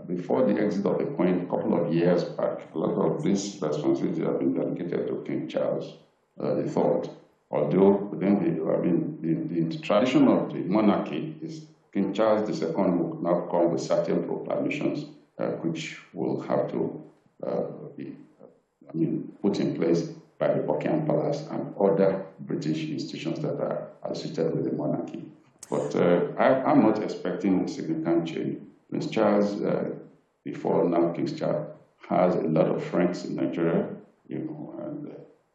before the exit of the Queen, a couple of years back, a lot of this responsibility have been delegated to King Charles III. Although within the tradition of the monarchy is King Charles II will now come with certain proclamations which will have to be put in place by the Buckingham Palace and other British institutions that are associated with the monarchy. But I'm not expecting a significant change. Prince Charles, before now King Charles, has a lot of friends in Nigeria, and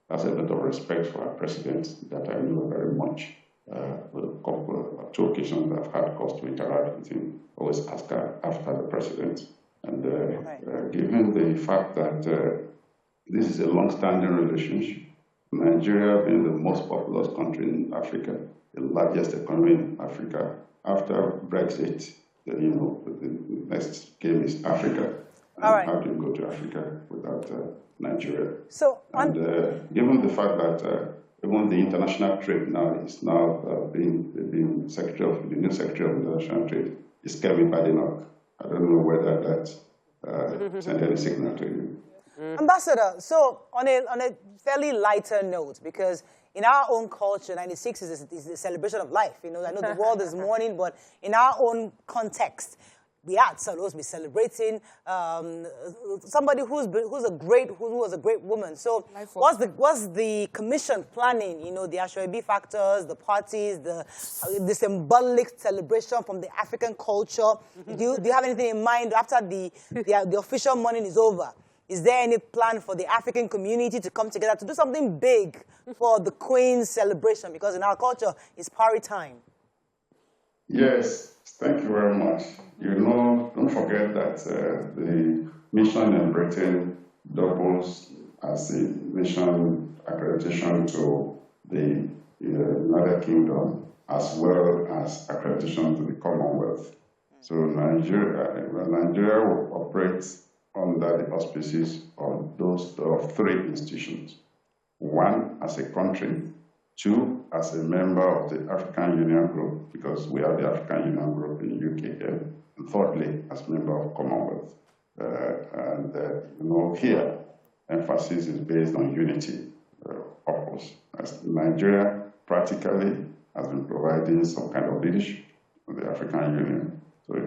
has a lot of respect for our president that I know very much. Two occasions I've had cause to interact with him, always ask after the president. And given the fact that this is a long-standing relationship, Nigeria being the most populous country in Africa, the largest economy in Africa, after Brexit, the next game is Africa. And all right. How do you go to Africa without Nigeria? So, given the fact that even the international trade now is now being the new Secretary of International Trade is Kevin Badenoch. I don't know whether that sent any signal to you. Ambassador, so on a fairly lighter note, because in our own culture, 96 is the celebration of life. I know the world is mourning, but in our own context, we are supposed to be celebrating somebody who was a great woman. So what's the commission planning? The Ashwebi factors, the parties, the symbolic celebration from the African culture. Do you have anything in mind after the official mourning is over? Is there any plan for the African community to come together to do something big for the Queen's celebration? Because in our culture, it's party time. Yes, thank you very much. Don't forget that the mission in Britain doubles as a mission accreditation to the United Kingdom, as well as accreditation to the Commonwealth. So Nigeria will operate under the auspices of those three institutions. One, as a country. Two, as a member of the African Union Group, because we have the African Union Group in the UK here. And thirdly, as a member of Commonwealth. Here, emphasis is based on unity purpose. As Nigeria practically has been providing some kind of leadership to the African Union. So we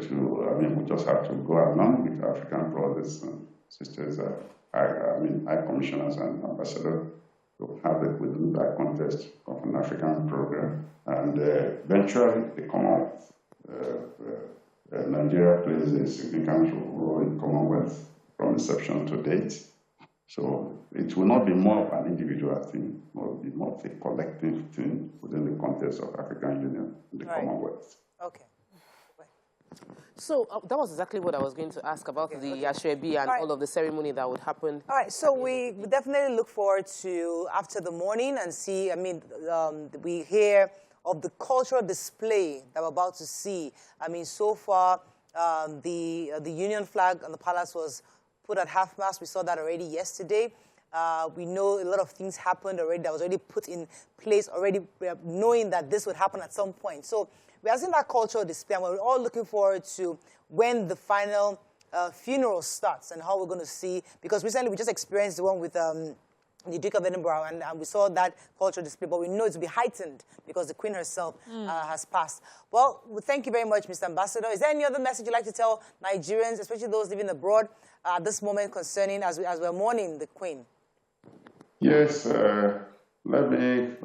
just have to go along with African brothers and sisters, high commissioners and ambassadors, to have it within that context of an African program. And eventually, the Commonwealth. Nigeria plays a significant role in Commonwealth from inception to date. So it will not be more of an individual thing, it will be more of a collective thing within the context of African Union and the Commonwealth. Okay. So that was exactly what I was going to ask about the Ashwebi and all of the ceremony that would happen. All right, so we definitely look forward to after the morning and see, we hear of the cultural display that we're about to see. So far, the Union flag on the palace was put at half-mast. We saw that already yesterday. We know a lot of things happened already that was already put in place already, knowing that this would happen at some point. So we are seeing that cultural display, and we're all looking forward to when the final funeral starts and how we're going to see, because recently we just experienced the one with the Duke of Edinburgh, and we saw that cultural display, but we know it's to be heightened because the Queen herself has passed. Well, thank you very much, Mr. Ambassador. Is there any other message you'd like to tell Nigerians, especially those living abroad, at this moment concerning as we're mourning the Queen? Yes, let me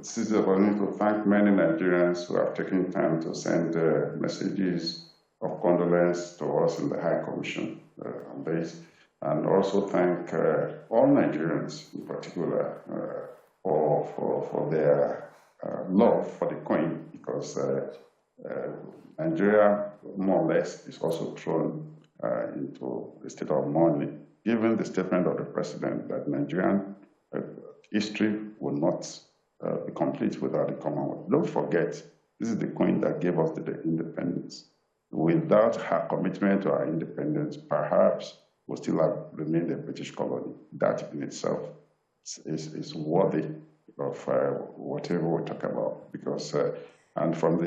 seize the opportunity to thank many Nigerians who have taken time to send messages of condolence to us in the High Commission on this. And also thank all Nigerians in particular for their love for the Queen, because Nigeria, more or less, is also thrown into a state of mourning, given the statement of the President that Nigerian history will not be complete without the Commonwealth. Don't forget, this is the Queen that gave us the independence. Without her commitment to our independence, perhaps will still have remained a British colony. That in itself is worthy of whatever we talk about. Because and from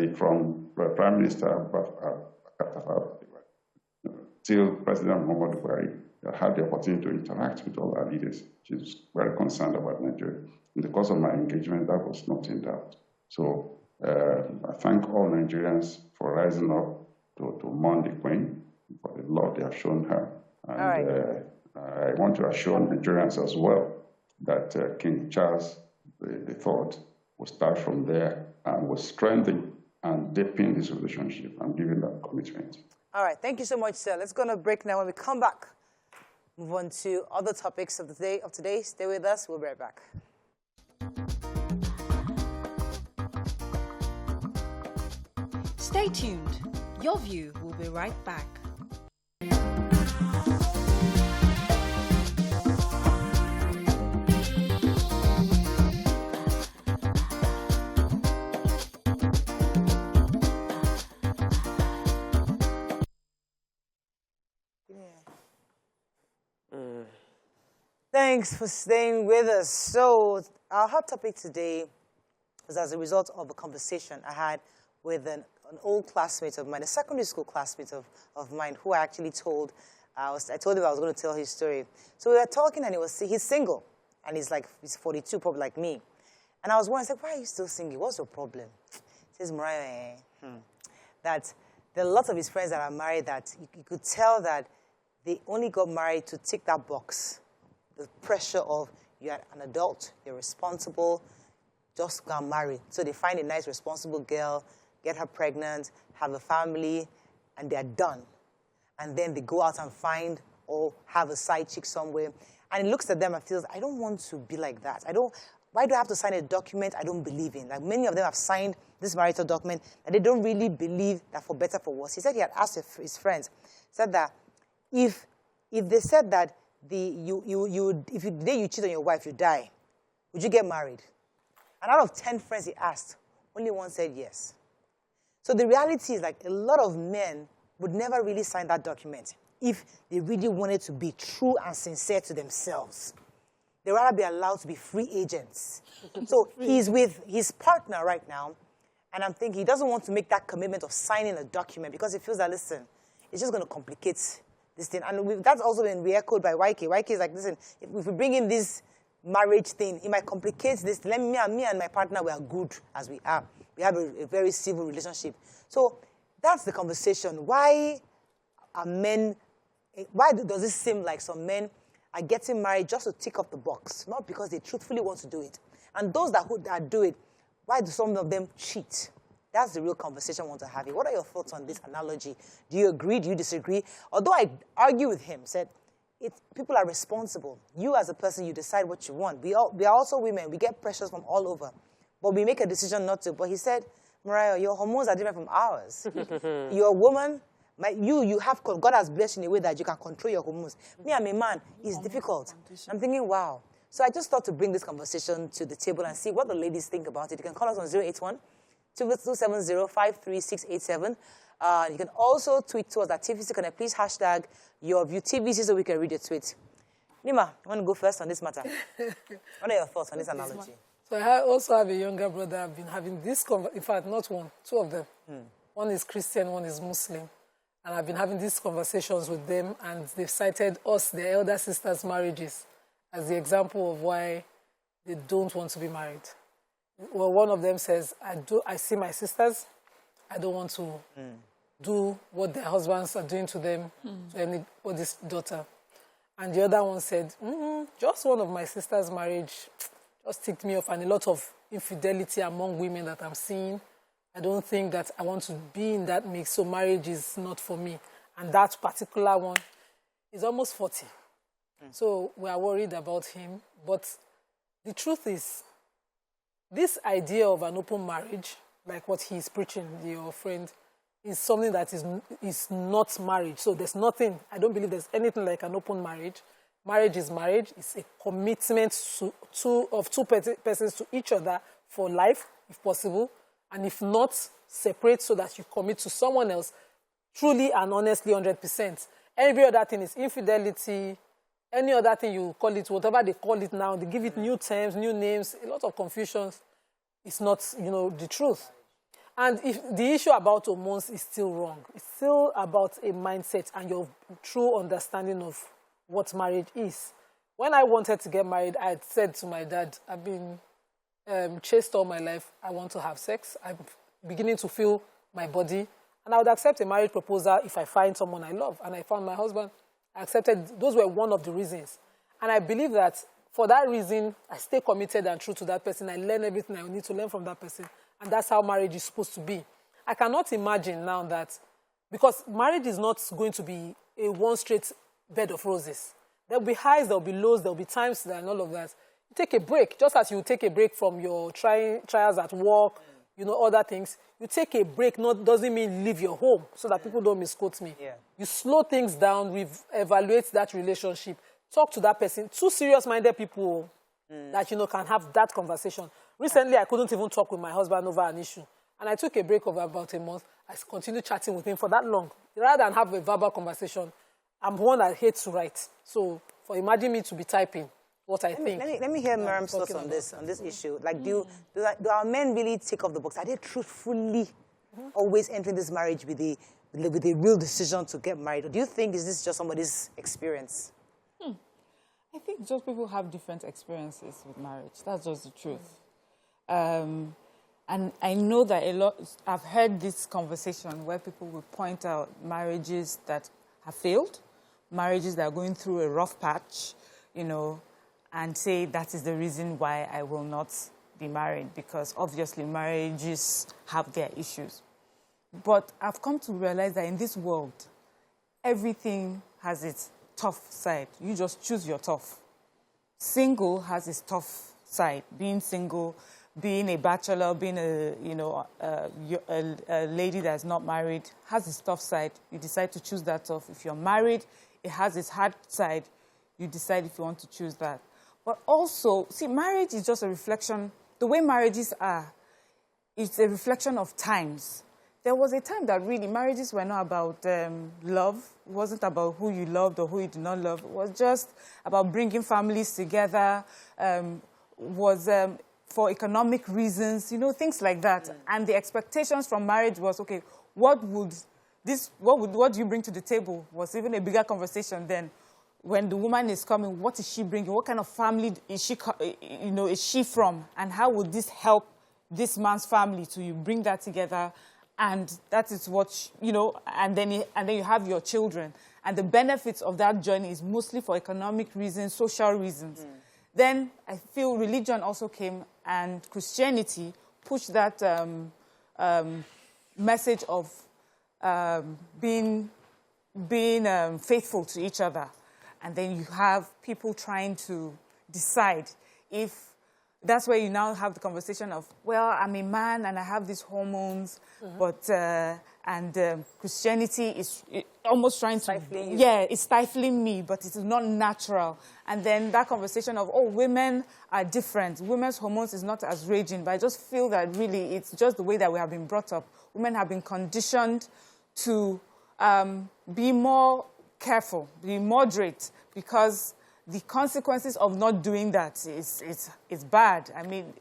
Prime Minister till President Muhammadu Buhari, I had the opportunity to interact with all our leaders. She's very concerned about Nigeria. In the course of my engagement, that was not in doubt. So I thank all Nigerians for rising up to mourn the Queen, for the love they have shown her. And I want to assure Nigerians as well that King Charles III will start from there and will strengthen and deepen this relationship. I'm giving that commitment. All right, thank you so much, sir. Let's go on a break now. When we come back, move on to other topics of the day of today. Stay with us. We'll be right back. Stay tuned. Your View will be right back. Thanks for staying with us. So our hot topic today is as a result of a conversation I had with an old classmate of mine, a secondary school classmate of mine, who I actually told, I told him I was going to tell his story. So we were talking, and he's single, and he's 42, probably like me. And I was wondering, I said, why are you still single? What's your problem? He says, Mariah, that there are lots of his friends that are married that you could tell that they only got married to tick that box. The pressure of you're an adult, you're responsible, just got married. So they find a nice, responsible girl, get her pregnant, have a family, and they're done. And then they go out and find or have a side chick somewhere. And he looks at them and feels, I don't want to be like that. Why do I have to sign a document I don't believe in? Like many of them have signed this marital document that they don't really believe that for better, for worse. He said he had asked his friends, said that if they said that if the day you cheat on your wife, you die, would you get married? And out of 10 friends he asked, only one said yes. So the reality is a lot of men would never really sign that document if they really wanted to be true and sincere to themselves. They'd rather be allowed to be free agents. So he's with his partner right now, and I'm thinking he doesn't want to make that commitment of signing a document because he feels that, listen, it's just going to complicate this thing. And that's also been re-echoed by YK. YK is like, listen, if we bring in this marriage thing, it might complicate this. Me and my partner, we are good as we are. We have a very civil relationship. So that's the conversation. Why does it seem like some men are getting married just to tick off the box, not because they truthfully want to do it? And those that do it, why do some of them cheat? That's the real conversation I want to have here. What are your thoughts on this analogy? Do you agree? Do you disagree? Although I argue with him, said, people are responsible. You as a person, you decide what you want. We are also women. We get pressures from all over. But we make a decision not to. But he said, Mariah, your hormones are different from ours. You're a woman. You have, God has blessed you in a way that you can control your hormones. Me, I'm a man. It's difficult. I'm thinking, wow. So I just thought to bring this conversation to the table and see what the ladies think about it. You can call us on 081-270-53687. You can also tweet to us at TVC Connect. Please hashtag your view TVC so we can read your tweet. Nima, you want to go first on this matter? What are your thoughts on this analogy? So I also have a younger brother. I've been having this in fact, not one, two of them. One is Christian, one is Muslim. And I've been having these conversations with them, and they've cited us, their elder sisters' marriages, as the example of why they don't want to be married. Well, one of them says, I see my sisters, I don't want to do what their husbands are doing to them, to anybody's daughter. And the other one said, just one of my sister's marriage just ticked me off, and a lot of infidelity among women that I'm seeing. I don't think that I want to be in that mix, so marriage is not for me. And that particular one is almost 40. So we are worried about him. But the truth is, this idea of an open marriage, like what he's preaching, your friend, is something that is not marriage. So there's nothing, I don't believe there's anything like an open marriage. Marriage is marriage. It's a commitment of two persons to each other for life, if possible. And if not, separate so that you commit to someone else truly and honestly 100%. Every other thing is infidelity, any other thing you call it, whatever they call it now, they give it new terms, new names, a lot of confusions. It's not, the truth. And if the issue about hormones is still wrong, it's still about a mindset and your true understanding of what marriage is. When I wanted to get married, I had said to my dad, I've been chaste all my life. I want to have sex. I'm beginning to feel my body. And I would accept a marriage proposal if I find someone I love. And I found my husband. I accepted. Those were one of the reasons. And I believe that for that reason, I stay committed and true to that person. I learn everything I need to learn from that person. And that's how marriage is supposed to be. I cannot imagine now that, because marriage is not going to be a one straight bed of roses. There will be highs, there will be lows, there will be times and all of that. You take a break, just as you take a break from your trials at work, other things. You take a break doesn't mean leave your home, so that people don't misquote me. Yeah. You slow things down, evaluate that relationship, talk to that person. Two serious-minded people that, can have that conversation. Recently, I couldn't even talk with my husband over an issue. And I took a break of about a month. I continued chatting with him for that long. Rather than have a verbal conversation, I'm one that hates to write. So imagine me to be typing what I think. Let me hear Miriam's thoughts on this issue. Like, do our men really take off the box? Are they truthfully always entering this marriage with a real decision to get married? Or do you think is this just somebody's experience? I think just people have different experiences with marriage. That's just the truth. And I know that I've heard this conversation where people will point out marriages that have failed, marriages that are going through a rough patch, and say that is the reason why I will not be married, because obviously marriages have their issues. But I've come to realize that in this world, everything has its tough side. You just choose your tough. Single has its tough side. Being single, being a bachelor, being a lady that's not married has its tough side. You decide to choose that tough. If you're married, it has its hard side. You decide if you want to choose that. But also, see, marriage is just a reflection. The way marriages are, it's a reflection of times. There was a time that really marriages were not about love. It wasn't about who you loved or who you did not love. It was just about bringing families together, for economic reasons, things like that. And the expectations from marriage was, okay, what do you bring to the table was even a bigger conversation then. When the woman is coming, what is she bringing? What kind of family is she from? And how would this help this man's family to you bring that together? And that is what, and then you have your children. And the benefits of that journey is mostly for economic reasons, social reasons. Then I feel religion also came, and Christianity pushed that message of being faithful to each other. And then you have people trying to decide if that's where you now have the conversation of, well, I'm a man and I have these hormones, but Christianity is almost trying to, it's stifling me, but it is not natural. And then that conversation of, women are different. Women's hormones is not as raging, but I just feel that really it's just the way that we have been brought up. Women have been conditioned to be more careful, be moderate, because the consequences of not doing that is bad. I mean,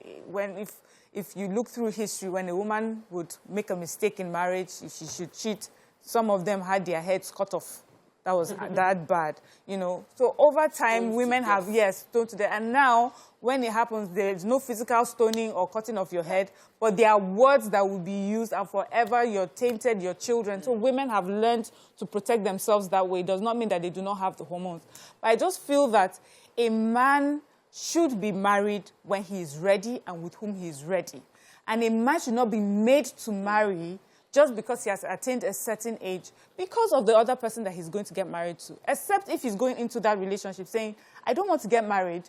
if you look through history, when a woman would make a mistake in marriage, if she should cheat, some of them had their heads cut off. That was that bad, you know. So over time, women have, stoned to death. And now, when it happens, there's no physical stoning or cutting off your head, but there are words that will be used, and forever you're tainted, your children. So women have learned to protect themselves that way. It does not mean that they do not have the hormones. But I just feel that a man should be married when he is ready and with whom he is ready. And a man should not be made to marry just because he has attained a certain age, because of the other person that he's going to get married to. Except if he's going into that relationship saying, I don't want to get married,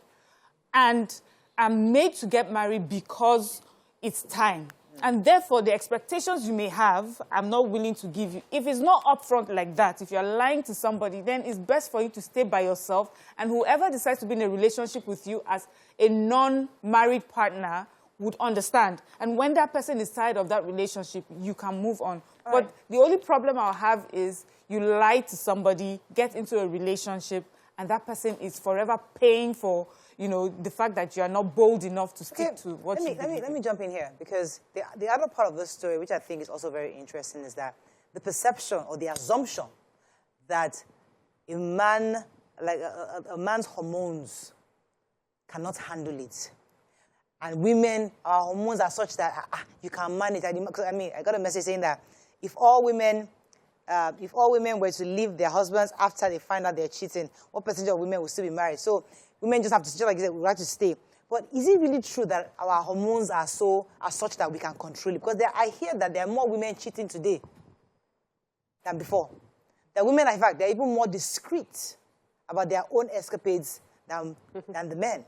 and I'm made to get married because it's time. And therefore, the expectations you may have, I'm not willing to give you. If it's not upfront like that, if you're lying to somebody, then it's best for you to stay by yourself, and whoever decides to be in a relationship with you as a non-married partner would understand. And when that person is tired of that relationship, you can move on. But the only problem I'll have is you lie to somebody, get into a relationship, and that person is forever paying for, you know, the fact that you are not bold enough to stick to what you believe. Let me jump in here, because the other part of this story, which I think is also very interesting, is that the perception or the assumption that a man, like a man's hormones cannot handle it. And women, our hormones are such that you can manage. I mean, I got a message saying that if all women were to leave their husbands after they find out they're cheating, what percentage of women will still be married? So women just have to, just like you said, we have to stay. But is it really true that our hormones are such that we can control it? Because I hear that there are more women cheating today than before. The women, in fact, they're even more discreet about their own escapades than the men.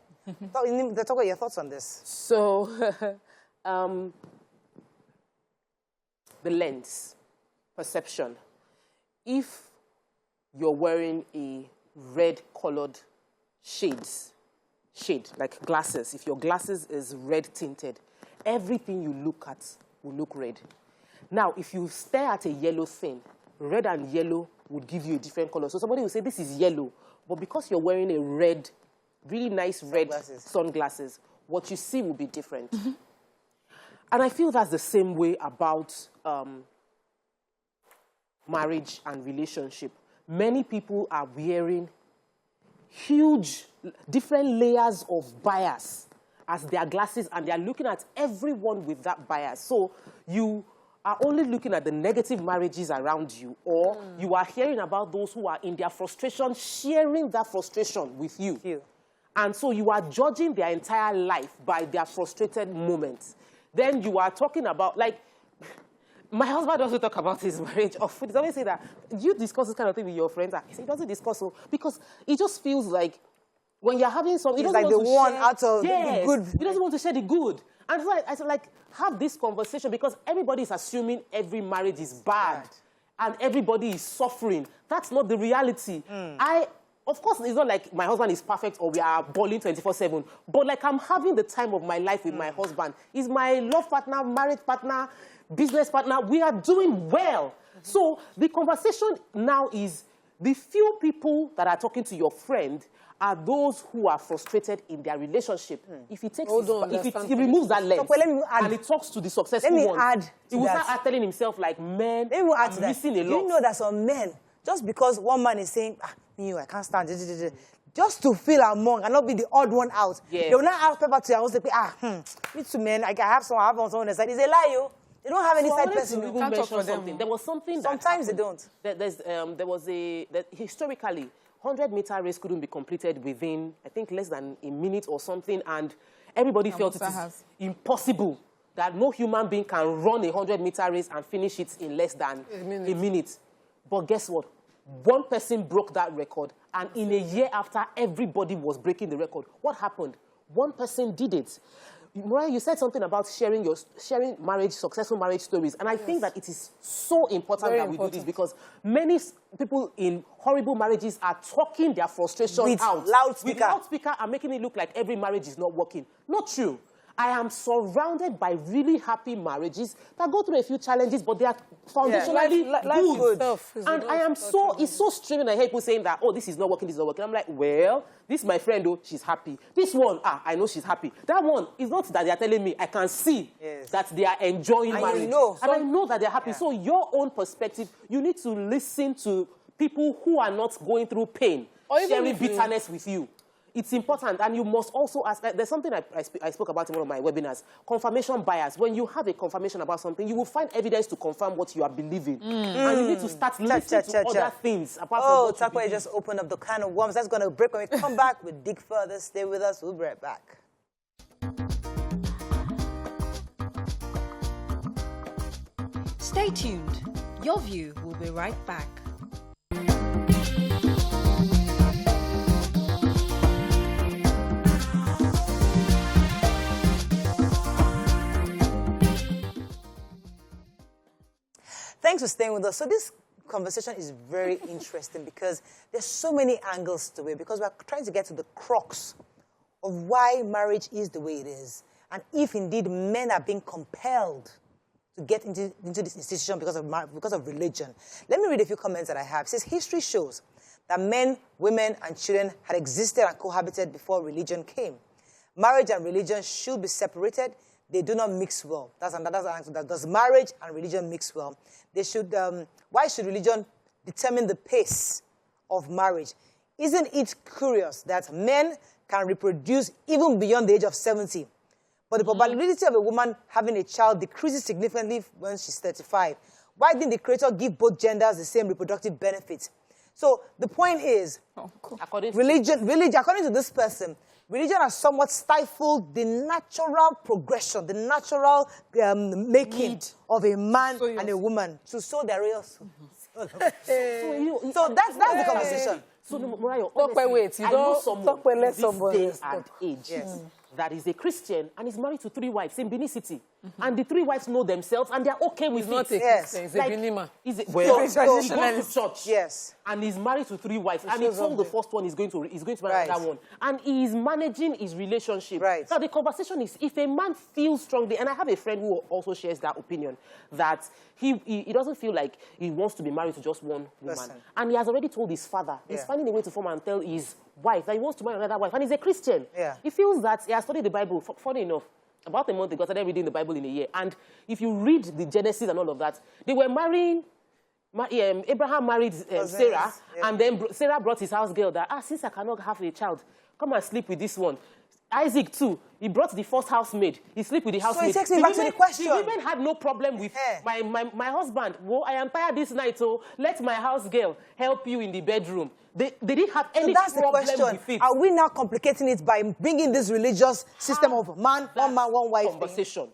Talk about your thoughts on this. So, the lens, perception. If you're wearing a red-colored shade, like glasses, if your glasses is red-tinted, everything you look at will look red. Now, if you stare at a yellow thing, red and yellow would give you a different color. So somebody will say, this is yellow. But because you're wearing a red, really nice red sunglasses, what you see will be different. And I feel that's the same way about marriage and relationship. Many people are wearing huge, different layers of bias as their glasses, and they're looking at everyone with that bias. So you are only looking at the negative marriages around you, or you are hearing about those who are in their frustration, sharing that frustration with you. And so you are judging their entire life by their frustrated moments. Then you are talking about, like, my husband doesn't talk about his marriage. He always say that, you discuss this kind of thing with your friends. He doesn't discuss so, because it just feels like when you're having something, it's like the one out of the good. He doesn't want to share the good. And so I said, like, have this conversation, because everybody is assuming every marriage is bad and everybody is suffering. That's not the reality. Of course, it's not like my husband is perfect or we are balling 24/7, but like I'm having the time of my life with my husband. He's my love partner, marriage partner, business partner. We are doing well. So the conversation now is the few people that are talking to your friend are those who are frustrated in their relationship. If he takes, he removes that lens and he talks to the successful ones, he will start telling himself like, man, I'm missing a lot. You know that some men, just because one man is saying, I can't stand it, just to feel among and not be the odd one out. They will not ask people to your house to say, me too, man, I have someone on the side. It's a lie, you. They don't have any side person. You can't talk for them. There was something sometimes they don't. There was historically, 100-meter race couldn't be completed within, I think, less than a minute or something, and everybody felt it is impossible that no human being can run a 100-meter race and finish it in less than a minute. But guess what? One person broke that record, and in a year after, everybody was breaking the record. What happened? One person did it. Mariah, you said something about sharing marriage, successful marriage stories. And I think that it is so important that we do this, because many people in horrible marriages are talking their frustration out. Loudspeaker. With loudspeaker and making it look like every marriage is not working. Not true. I am surrounded by really happy marriages that go through a few challenges, but they are foundationally good. And I am so, it's so strange. I hear people saying that, oh, this is not working, this is not working. I'm like, well, this my friend, oh, she's happy. This one, I know she's happy. That one, is not that they are telling me. I can see that they are enjoying marriage. And I know that they're happy. So your own perspective, you need to listen to people who are not going through pain, or sharing bitterness with you. It's important, and you must also ask. There's something I spoke about in one of my webinars, confirmation bias. When you have a confirmation about something, you will find evidence to confirm what you are believing. And you need to start listening to other things apart from what you believe. Just opened up the can of worms. That's going to break. When we come back, we'll dig further. Stay with us. We'll be right back. Stay tuned. Your View will be right back. Thanks for staying with us. So this conversation is very interesting because there's so many angles to it, because we're trying to get to the crux of why marriage is the way it is, and if indeed men are being compelled to get into this institution because of religion. Let me read a few comments that I have. It says, history shows that men, women, and children had existed and cohabited before religion came. Marriage and religion should be separated. They do not mix well. That's another answer. Does marriage and religion mix well? They should. Why should religion determine the pace of marriage? Isn't it curious that men can reproduce even beyond the age of 70, but the probability of a woman having a child decreases significantly when she's 35? Why didn't the Creator give both genders the same reproductive benefits? So the point is, according to this person, religion has somewhat stifled the natural progression, the natural making of a man and a woman to sow their real soul. So that's the conversation. So, Morayo, honestly, I know someone this day and age that is a Christian and is married to 3 wives in Benin City. And the 3 wives know themselves and they're okay with it. It's a Benima. Well, he goes to church and he's married to 3 wives. And he told the first one he's going to marry another one. And he is managing his relationship. Now, the conversation is, if a man feels strongly, and I have a friend who also shares that opinion, that he doesn't feel like he wants to be married to just one woman. And he has already told his father, he's finding a way to form and tell his wife that he wants to marry another wife. And he's a Christian. He feels that he has studied the Bible, funny enough. About a month ago, I started reading the Bible in a year. And if you read the Genesis and all of that, they were marrying. Abraham married Sarah, and then Sarah brought his house girl that, since I cannot have a child, come and sleep with this one. Isaac, too, he brought the first housemaid. He slept with the housemaid. So it takes me back to the question. The women had no problem with my husband. Well, I am tired this night, so let my house girl help you in the bedroom. They didn't have any problem with it. Are we now complicating it by bringing this religious system of one man, one wife conversation?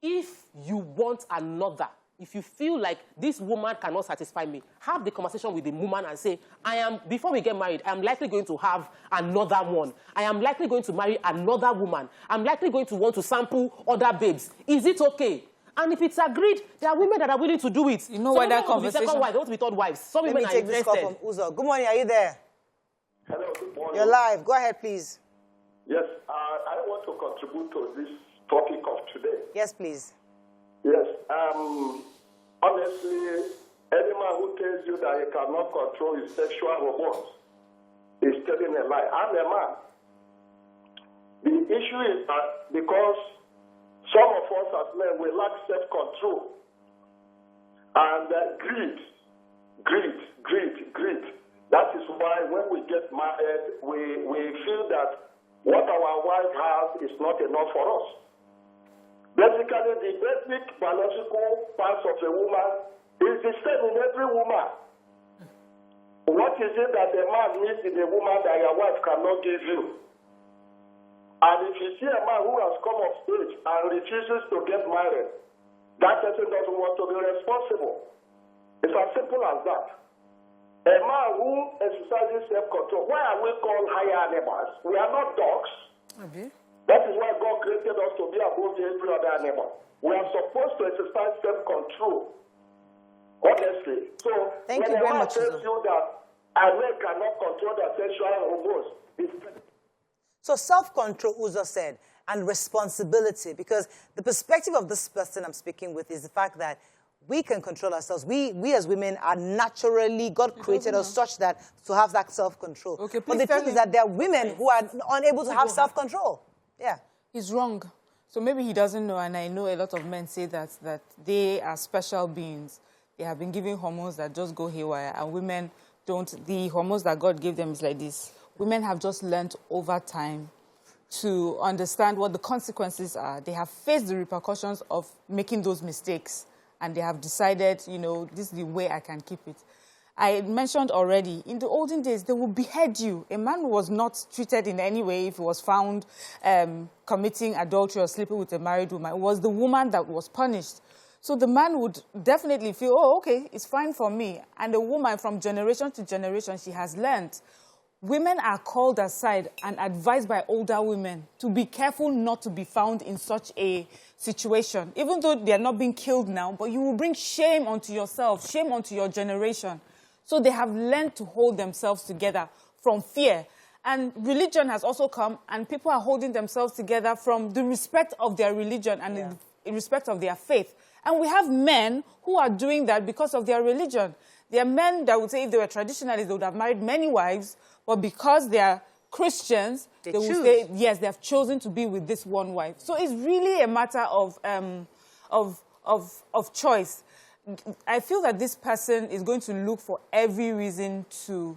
If you want another, if you feel like this woman cannot satisfy me, have the conversation with the woman and say, before we get married, I'm likely going to have another one. I am likely going to marry another woman. I'm likely going to want to sample other babes. Is it okay? And if it's agreed, there are women that are willing to do it. You know what that conversation... Second wife, they want to be third wives. Some women are interested. Let me take this call from Uzo. Good morning, are you there? Hello, good morning. You're live. Go ahead, please. Yes, I want to contribute to this topic of today. Yes, please. Yes, honestly, any man who tells you that he cannot control his sexual hormones is telling a lie. I'm a man. The issue is that because some of us as men, we lack self-control and greed. That is why when we get married, we feel that what our wife has is not enough for us. Basically, the basic biological parts of a woman is the same in every woman. What is it that a man needs in a woman that your wife cannot give you? And if you see a man who has come of age and refuses to get married, that person doesn't want to be responsible. It's as simple as that. A man who exercises self-control, why are we called higher animals? We are not dogs. That is why God created us to be above every other animal. We are supposed to exercise self-control. Honestly. So Thank you very much. Tells you that a man cannot control their sexual hormones, so self-control, Uzo said, and responsibility. Because the perspective of this person I'm speaking with is the fact that we can control ourselves. We as women are naturally, God created us such that to have that self-control. Okay, but the truth is that there are women who are unable to have self-control. Yeah. He's wrong. So maybe he doesn't know, and I know a lot of men say that they are special beings. They have been given hormones that just go haywire, and women don't. The hormones that God gave them is like this. Women have just learned over time to understand what the consequences are. They have faced the repercussions of making those mistakes, and they have decided, you know, this is the way I can keep it. I mentioned already, in the olden days, they would behead you. A man was not treated in any way if he was found committing adultery or sleeping with a married woman. It was the woman that was punished. So the man would definitely feel, oh, okay, it's fine for me. And the woman, from generation to generation, she has learned. Women are called aside and advised by older women to be careful not to be found in such a situation. Even though they are not being killed now, but you will bring shame onto yourself, shame onto your generation. So they have learned to hold themselves together from fear. And religion has also come, and people are holding themselves together from the respect of their religion and in respect of their faith. And we have men who are doing that because of their religion. There are men that would say if they were traditionalists, they would have married many wives, but because they are Christians, they would say, yes, they have chosen to be with this one wife. So it's really a matter of choice. I feel that this person is going to look for every reason to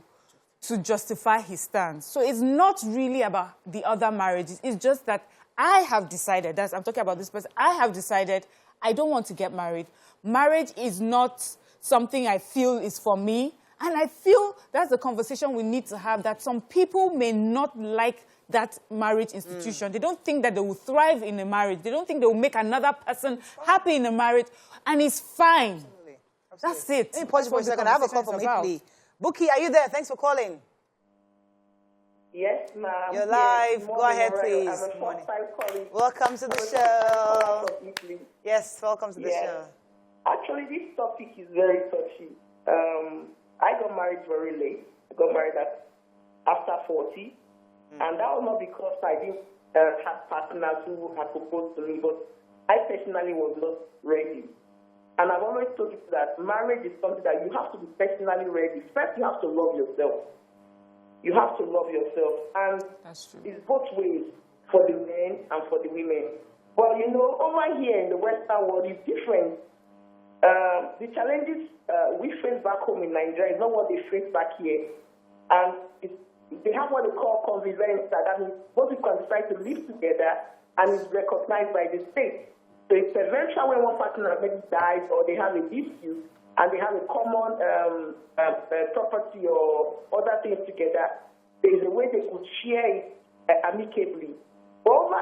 justify his stance. So it's not really about the other marriages. It's just that I have decided, I'm talking about this person, I have decided I don't want to get married. Marriage is not something I feel is for me. And I feel that's the conversation we need to have, that some people may not like that marriage institution. They don't think that they will thrive in a marriage. They don't think they will make another person happy in a marriage. And it's fine. Absolutely. That's it. Let me pause for a second. I have a call from Italy. Buki, are you there? Thanks for calling. Yes, ma'am. You're live. Yes, Go ahead, please. I'm a first-time calling. Welcome to the show. Yes, welcome to the show. Actually, this topic is very touchy. I got married very late. I got married after 40. And that was not because I didn't have partners who had proposed to me, but I personally was not ready. And I've always told you that marriage is something that you have to be personally ready. First, you have to love yourself. You have to love yourself. And it's both ways, for the men and for the women. But, you know, over here in the Western world, it's different. The challenges we face back home in Nigeria is not what they face back here. And they have what they call convivencia. That means both people can decide to live together and it's recognized by the state. So it's eventually when one partner maybe dies or they have a dispute and they have a common property or other things together, there's a way they could share it amicably. But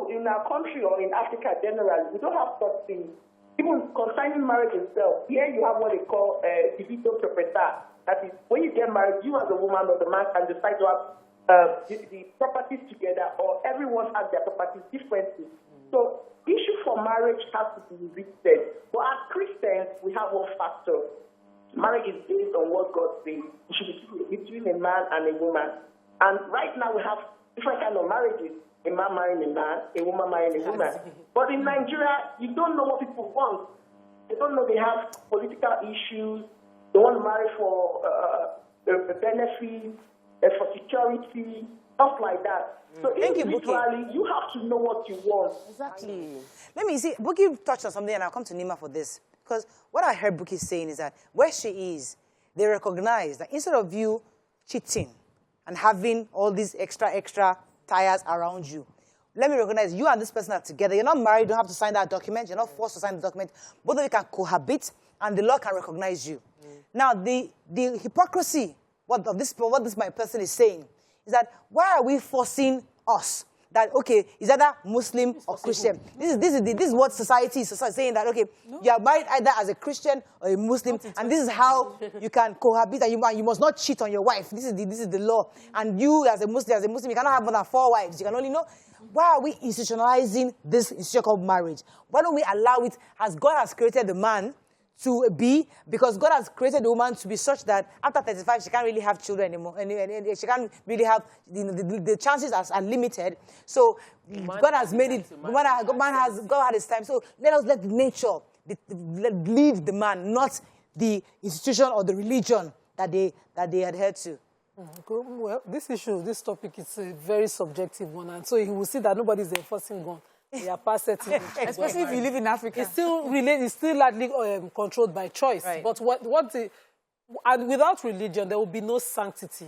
in our country or in Africa generally, we don't have such things. Even concerning marriage itself, here you have what they call division proprietà. That is, when you get married, you as a woman or the man can decide to have the properties together, or everyone has their properties differently. So, issue for marriage has to be revisited. But as Christians, we have one factor. Marriage is based on what God says. It should be between a man and a woman. And right now we have different kinds of marriages. A man marrying a man, a woman marrying a woman. But in Nigeria, you don't know what people want. They don't know they have political issues. They want to marry for benefits, for security, stuff like that. So individually, you have to know what you want. Exactly. Let me see. Buki touched on something, and I'll come to Nima for this. Because what I heard Buki saying is that where she is, they recognize that instead of you cheating and having all these extra tires around you, let me recognize you and this person are together. You're not married, you don't have to sign that document. You're not forced to sign the document. Both of you can cohabit, and the law can recognize you. Now, the hypocrisy, what this my person is saying, is that why are we forcing us? That, okay, is either Muslim or Christian. This is what society is saying, that, okay, you are married either as a Christian or a Muslim, and this is how you can cohabit, and you must not cheat on your wife. This is the law. And you, as a Muslim, you cannot have more than 4 wives. You can only know. Why are we institutionalizing this institution called marriage? Why don't we allow it, as God has created the man to be, because God has created the woman to be such that after 35, she can't really have children anymore. And she can't really have, the chances are limited. So God has made it, God had his time. So let nature lead the man, not the institution or the religion that they adhere to. Well, this topic is a very subjective one, and so you will see that nobody's enforcing gun. They are past certain. Especially if you live in Africa. It's still largely controlled by choice. Right. But and without religion, there will be no sanctity.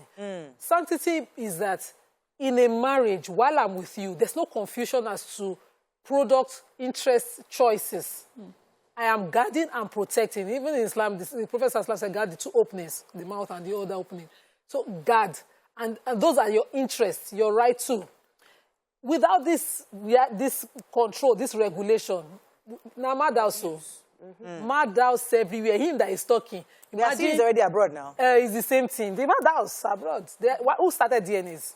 Sanctity is that in a marriage, while I'm with you, there's no confusion as to product, interest, choices. I am guarding and protecting. Even in Islam, the Prophet said, guard the two openings, the mouth and the other opening. So guard. And those are your interests, your right too. Without this control, this regulation, now mad also. Mad house everywhere. Him that is talking. Imagine he's already abroad now. It's the same thing. The mad house abroad. Who started DNAs?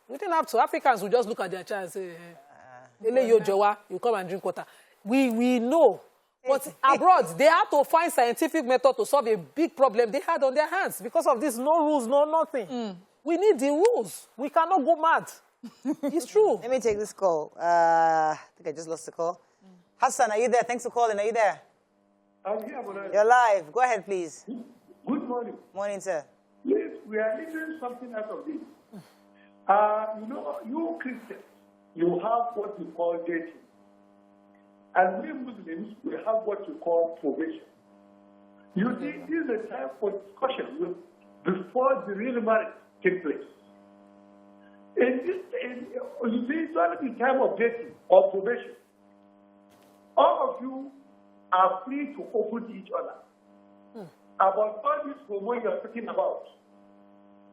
We didn't have to. Africans will just look at their child and say, you come and drink water. We know. But abroad, they had to find scientific method to solve a big problem they had on their hands. Because of this, no rules, no nothing. We need the rules. We cannot go mad. It's true. Let me take this call. I think I just lost the call. Hassan, are you there? Thanks for calling. Are you there? I'm here, but you're live. Go ahead, please. Good morning. Morning, sir. Yes, we are learning something out of this. You Christians, you have what you call dating. And we Muslims, we have what you call probation. You see, this is a time for discussion before the real marriage takes place. You see, it's only the time of dating or probation. All of you are free to open to each other about all this hormone you're talking about.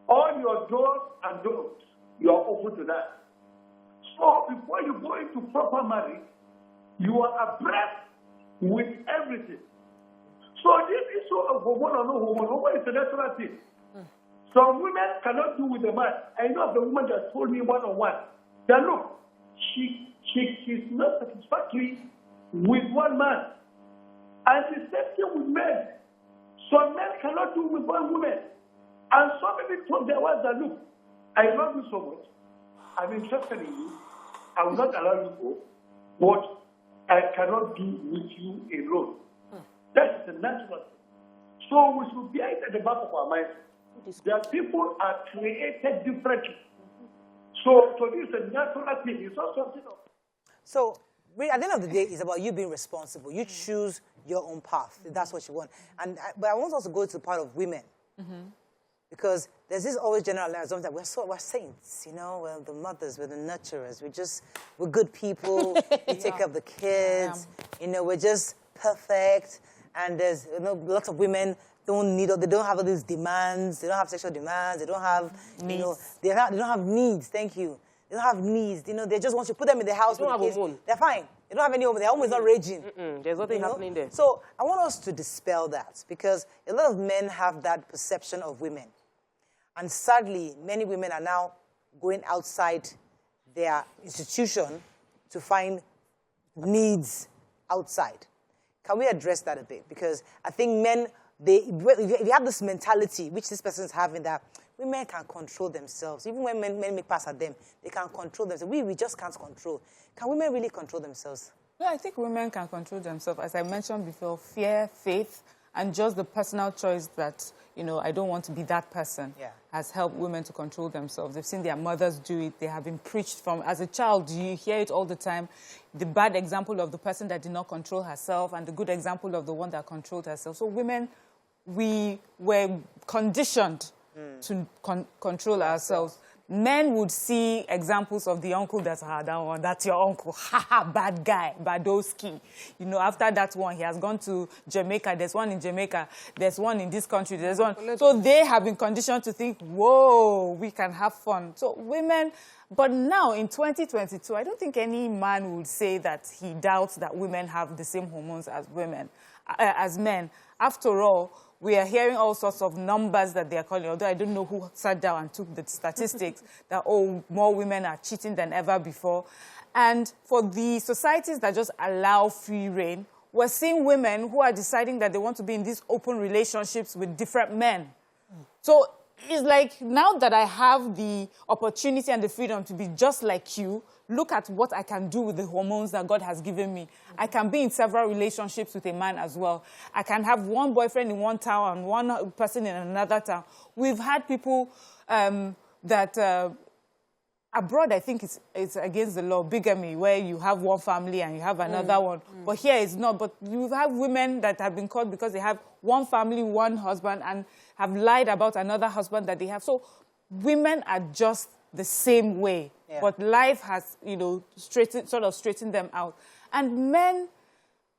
All your doors and don'ts, you are open to that. So before you go into proper marriage, you are abreast with everything. So this issue of hormone or no hormone is a natural thing. Some women cannot do with a man. I know of the woman that told me one-on-one that look, she's not satisfactory with one man. And the same thing with men. Some men cannot do with one woman. And so many told their wives that look, I love you so much. I'm interested in you. I will not allow you to go. But I cannot be with you alone. That's the natural thing. So we should bear it at the back of our minds. That people are created differently. So this is a natural thing. It's not something else. So at the end of the day, it's about you being responsible. You choose your own path. If that's what you want. But I want us to go to the part of women. Because there's this always generalization that we're saints, we're the mothers, we're the nurturers, we're good people, we take care of the kids, we're just perfect. And there's lots of women they don't have all these demands, they don't have sexual demands, they don't have needs. They don't have needs, thank you. They don't have needs, they just want you to put them in the house with the kids. They're fine. They don't have any home, their home is not raging. There's nothing happening there. So I want us to dispel that because a lot of men have that perception of women. And sadly, many women are now going outside their institution to find needs outside. Can we address that a bit? Because I think men, they have this mentality, which this person is having, that women can control themselves. Even when men make pass at them, they can control themselves. We just can't control. Can women really control themselves? Yeah, I think women can control themselves. As I mentioned before, fear, faith, and just the personal choice that, I don't want to be that person has helped women to control themselves. They've seen their mothers do it. They have been preached from. As a child, you hear it all the time. The bad example of the person that did not control herself and the good example of the one that controlled herself. So women, we were conditioned to control ourselves. Men would see examples of the uncle that that one, that's your uncle, haha, bad guy, Badowski. After that one, he has gone to Jamaica. There's one in Jamaica. There's one in this country. There's one. So they have been conditioned to think, whoa, we can have fun. So women, but now in 2022, I don't think any man would say that he doubts that women have the same hormones as men. After all, we are hearing all sorts of numbers that they are calling, although I don't know who sat down and took the statistics, that, more women are cheating than ever before. And for the societies that just allow free reign, we're seeing women who are deciding that they want to be in these open relationships with different men. So it's like, now that I have the opportunity and the freedom to be just like you, look at what I can do with the hormones that God has given me. I can be in several relationships with a man as well. I can have one boyfriend in one town and one person in another town. We've had people abroad, I think it's against the law, bigamy, where you have one family and you have another one. But here it's not. But you have women that have been caught because they have one family, one husband, and have lied about another husband that they have. So women are just the same way. Yeah. But life has, you know, straightened them out. And men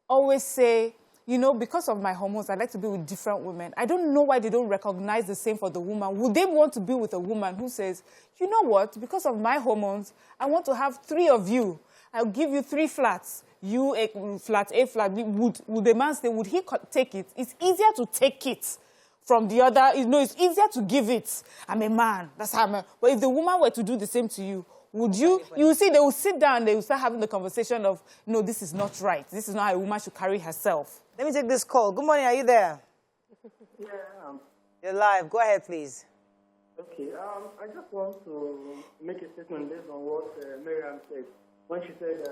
always say, you know, because of my hormones, I like to be with different women. I don't know why they don't recognize the same for the woman. Would they want to be with a woman who says, you know what, because of my hormones, I want to have 3 of you. I'll give you 3 flats. You a flat, a flat. Would the man say, would he take it? It's easier to take it from the other. You know, it's easier to give it. I'm a man. That's how I'm a... But if the woman were to do the same to you, would you? You see, they will sit down and they will start having the conversation of, no, this is not right. This is not how a woman should carry herself. Let me take this call. Good morning. Are you there? Yeah, You're live. Go ahead, please. Okay. I just want to make a statement based on what Miriam said. When she said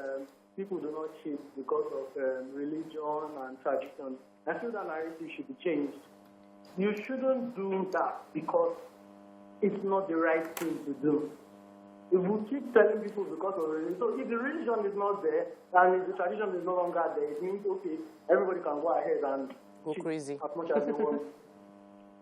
people do not cheat because of religion and tradition. I feel that narrative should be changed. You shouldn't do that because it's not the right thing to do. If we keep telling people because of religion, so if the religion is not there and if the tradition is no longer there, it means, okay, everybody can go ahead and go crazy as much as they want.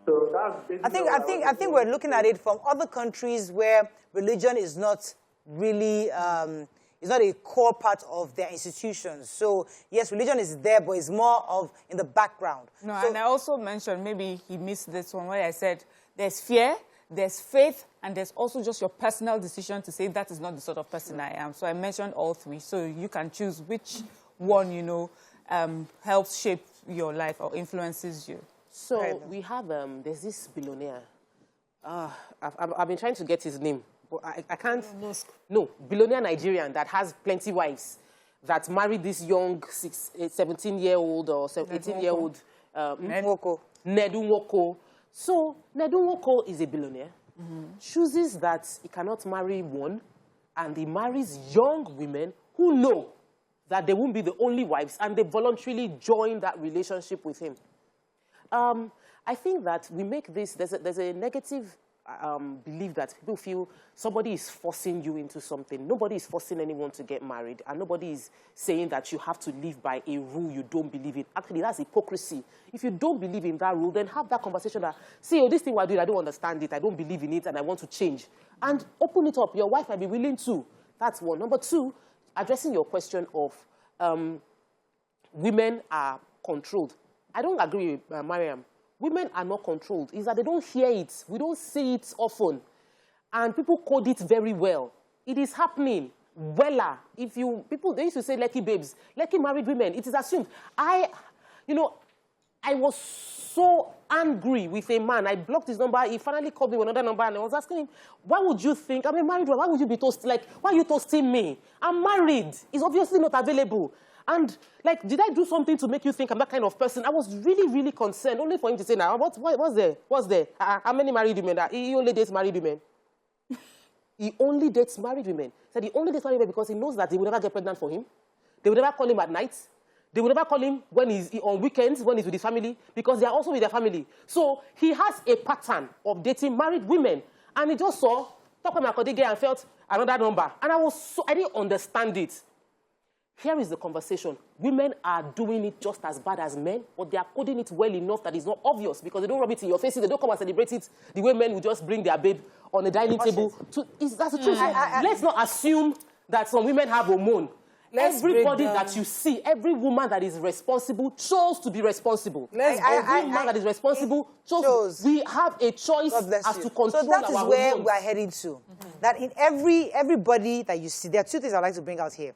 So that's basically I think we're looking at it from other countries where religion is not really, it's not a core part of their institutions. So yes, religion is there, but it's more of in the background. No, so, and I also mentioned, maybe he missed this one, where I said there's fear, there's faith, and there's also just your personal decision to say that is not the sort of person I am. So I mentioned all 3. So you can choose which one, you know, helps shape your life or influences you. So we have, there's this billionaire. I've been trying to get his name, but I can't. No, billionaire Nigerian that has plenty wives, that married this young 17-year-old or 18-year-old Nedu Nwoko. So Nedu Nwoko is a billionaire, chooses that he cannot marry one, and he marries young women who know that they won't be the only wives, and they voluntarily join that relationship with him. I think that we make this, there's a negative belief that people feel somebody is forcing you into something. Nobody is forcing anyone to get married, and nobody is saying that you have to live by a rule you don't believe in. Actually, that's hypocrisy. If you don't believe in that rule, then have that conversation that, see, oh, this thing we're doing, I don't understand it, I don't believe in it, and I want to change. And open it up. Your wife might be willing to. That's one. Number 2, addressing your question of women are controlled. I don't agree with Mariam. Women are not controlled. It's that they don't hear it. We don't see it often. And people code it very well. It is happening. Wella. They used to say lucky babes, lucky married women. It is assumed. I was so angry with a man. I blocked his number. He finally called me with another number, and I was asking him, why would you think, I'm a married woman, why would you be toasting? Like, why are you toasting me? I'm married. It's obviously not available. And, like, did I do something to make you think I'm that kind of person? I was really, really concerned, only for him to say, now, what's there? What's there? How many married women? He only dates married women. He only dates married women. He said he only dates married women because he knows that they will never get pregnant for him. They will never call him at night. They will never call him when he's on weekends, when he's with his family, because they are also with their family. So he has a pattern of dating married women. And he just saw, talk with my colleague and felt another number. And I didn't understand it. Here is the conversation. Women are doing it just as bad as men, but they are coding it well enough that it's not obvious because they don't rub it in your faces. They don't come and celebrate it the way men will just bring their babe on the dining table. That's the truth. Let's not assume that some women have hormone. Everybody that you see, every woman that is responsible chose to be responsible. Every woman that is responsible chose. We have a choice as to control our hormones. So that is where we are heading to. That in everybody that you see, there are 2 things I'd like to bring out here.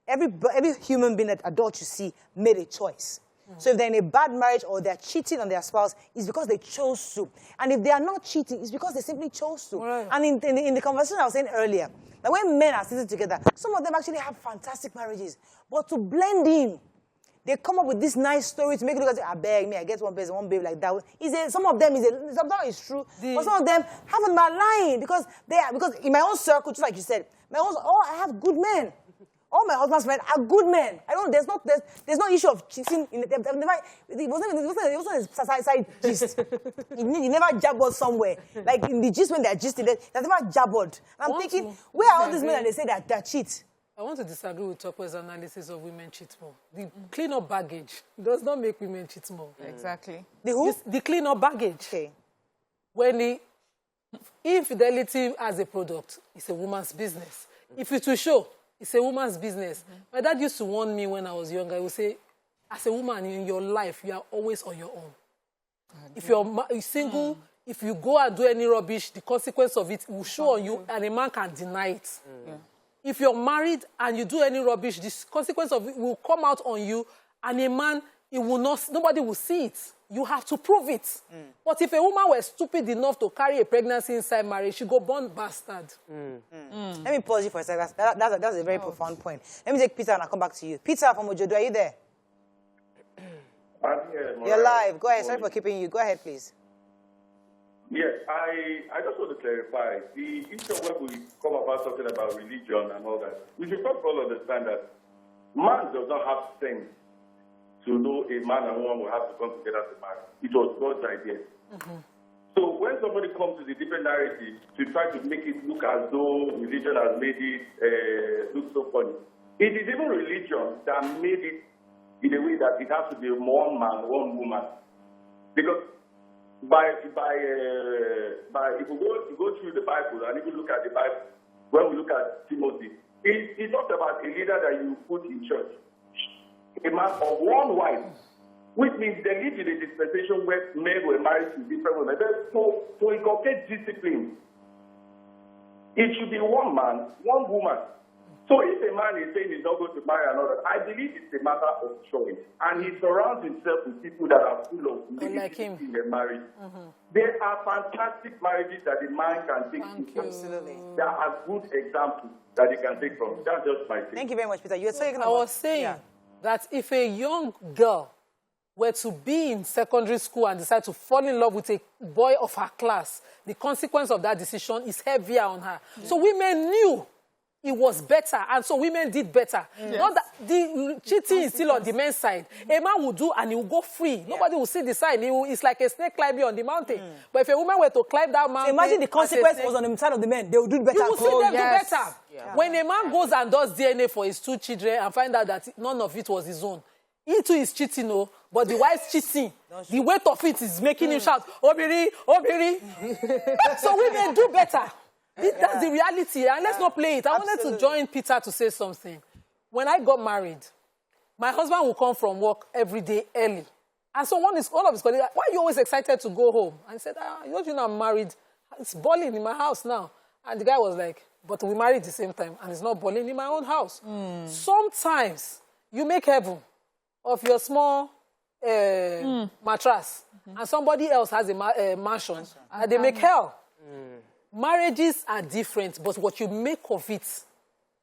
Every human being, adult you see, made a choice. So if they're in a bad marriage or they're cheating on their spouse, it's because they chose to. And if they are not cheating, it's because they simply chose to. Right. And in the conversation I was saying earlier, that when men are sitting together, some of them actually have fantastic marriages. But to blend in, they come up with this nice story to make it look as I beg me, I get one person, one babe like that. Some of them sometimes it's true, but some of them haven't been lying because in my own circle, just like you said, I have good men. All my husband's men are good men. There's no issue of cheating. It wasn't a side gist. You never jabbered somewhere. Like in the gist when they're gisting, they've never jabbered. And I'm thinking, where are all these men and they say that they're cheat? I want to disagree with Tokwe's analysis of women cheat more. The clean-up baggage does not make women cheat more. Exactly. The who? The clean-up baggage. Okay. When the infidelity as a product is a woman's business. If it will show, it's a woman's business. My dad used to warn me when I was younger. He would say, as a woman in your life, you are always on your own. If you're single, if you go and do any rubbish, the consequence of it will show on you, and a man can deny it. Yeah. If you're married and you do any rubbish, the consequence of it will come out on you, and a man, nobody will see it. You have to prove it. But if a woman were stupid enough to carry a pregnancy inside marriage, she go born bastard. Let me pause you for a second. That's a very profound point. Let me take Peter and I'll come back to you. Peter from Ojodo, are you there? I'm here. You're live. Go ahead. Sorry for keeping you. Go ahead, please. Yes, I just want to clarify. The issue when we come about talking about religion and all that, we should first of all understand that man does not have sense to know a man and woman will have to come together to marry. It was God's idea. So when somebody comes to the different narrative to try to make it look as though religion has made it look so funny, it is even religion that made it in a way that it has to be one man, one woman. Because if you go through the Bible and if you look at the Bible, when we look at Timothy, it's not about a leader that you put in church. A man of one wife, which means they lived in a dispensation where men were married to different women. So to inculcate discipline, it should be one man, one woman. So if a man is saying he's not going to marry another, I believe it's a matter of choice. And he surrounds himself with people that are full of negativity in their marriage. There are fantastic marriages that the man can take from. Absolutely. There are good examples that he can take from. That's just my thing. Thank you very much, Peter. You were saying I was saying that if a young girl were to be in secondary school and decide to fall in love with a boy of her class, the consequence of that decision is heavier on her. So women knew it was better, and so women did better. Not that the cheating is still on the men's side. A man will do and he will go free. Nobody will see the sign. It's like a snake climbing on the mountain. But if a woman were to climb that mountain... So imagine the consequence was on the side of the men. They will do better. You will see them do better. Yeah. When a man goes and does DNA for his 2 children and find out that none of it was his own, he too is cheating, but the wife's cheating. The weight of it is making him shout, Obiri, Obiri. So women do better. That's the reality, and let's not play it. I wanted to join Peter to say something. When I got married, my husband would come from work every day early. And so one of his colleagues, why are you always excited to go home? And he said, you know I'm married. It's boiling in my house now. And the guy was like, but we married at the same time, and it's not boiling in my own house. Sometimes you make heaven of your small mattress, and somebody else has a mansion, and they make hell. Marriages are different, but what you make of it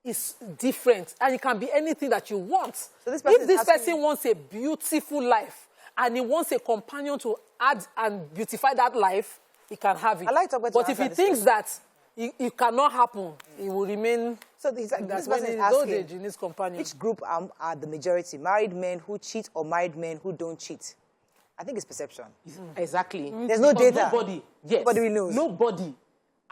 is different. And it can be anything that you want. So if this person wants a beautiful life and he wants a companion to add and beautify that life, he can have it. But if he thinks that it cannot happen, he will remain... So this person is asking, in his companion. Which group are the majority? Married men who cheat or married men who don't cheat? I think it's perception. Exactly. There's no data. Nobody knows. Nobody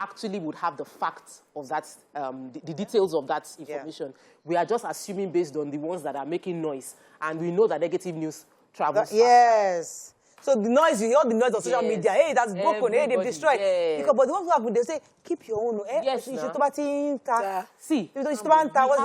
actually would have the facts of that, the details of that information. We are just assuming based on the ones that are making noise. And we know that negative news travels faster. So the noise, you hear the noise of social media. Hey, that's broken. Hey, they've destroyed. Because, but the ones who have, they say, keep your own. Yes, see, what's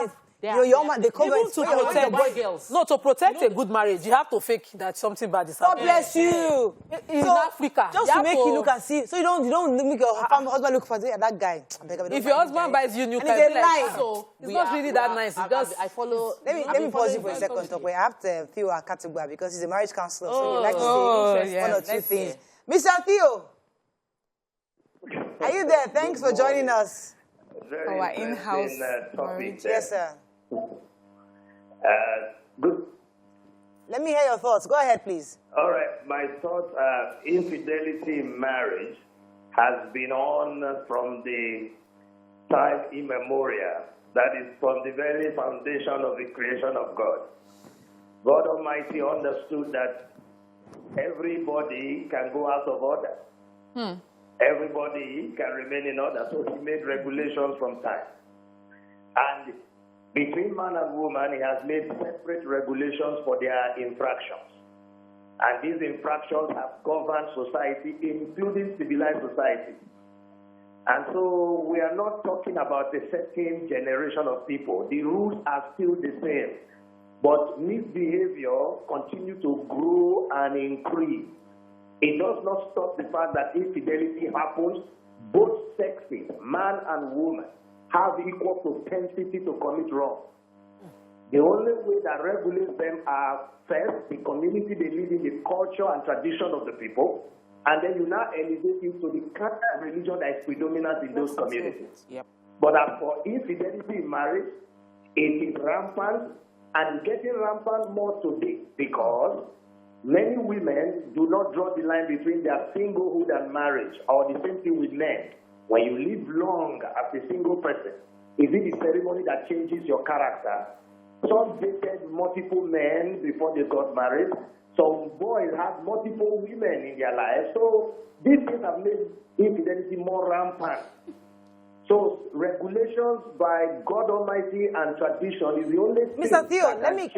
it? Your man, they cover it. To protect girls. No, to protect a good marriage, you have to fake that something bad is happening. God bless you. In Africa. Just to make you look and see. So you don't make your husband look for that guy. If your husband buys you new car, it's not really that nice. I follow. Let me pause you for a second. I have to Theo Akatugba because he's a marriage counselor. So he likes to say one or two things. Mr. Theo, are you there? Thanks for joining us. Our in-house topic. Yes, sir. Good. Let me hear your thoughts. Go ahead, please. All right. My thoughts are infidelity in marriage has been on from the time immemorial. That is from the very foundation of the creation of God. God Almighty understood that everybody can go out of order. Everybody can remain in order. So he made regulations from time. And between man and woman, he has made separate regulations for their infractions. And these infractions have governed society, including civilized society. And so we are not talking about a certain generation of people. The rules are still the same. But misbehavior continues to grow and increase. It does not stop the fact that infidelity happens. Both sexes, man and woman, have equal propensity to commit wrong. The only way that regulates them are, first, the community they live in, the culture and tradition of the people, and then you now elevate it to the kind of religion that is predominant in those communities. Yep. But as for infidelity in marriage, it is rampant, and it's getting rampant more today because many women do not draw the line between their singlehood and marriage, or the same thing with men. When you live long as a single person, is it the ceremony that changes your character? Some dated multiple men before they got married. Some boys have multiple women in their lives. So these things have made infidelity more rampant. So regulations by God Almighty and tradition is the only thing. Mr. Theo, let me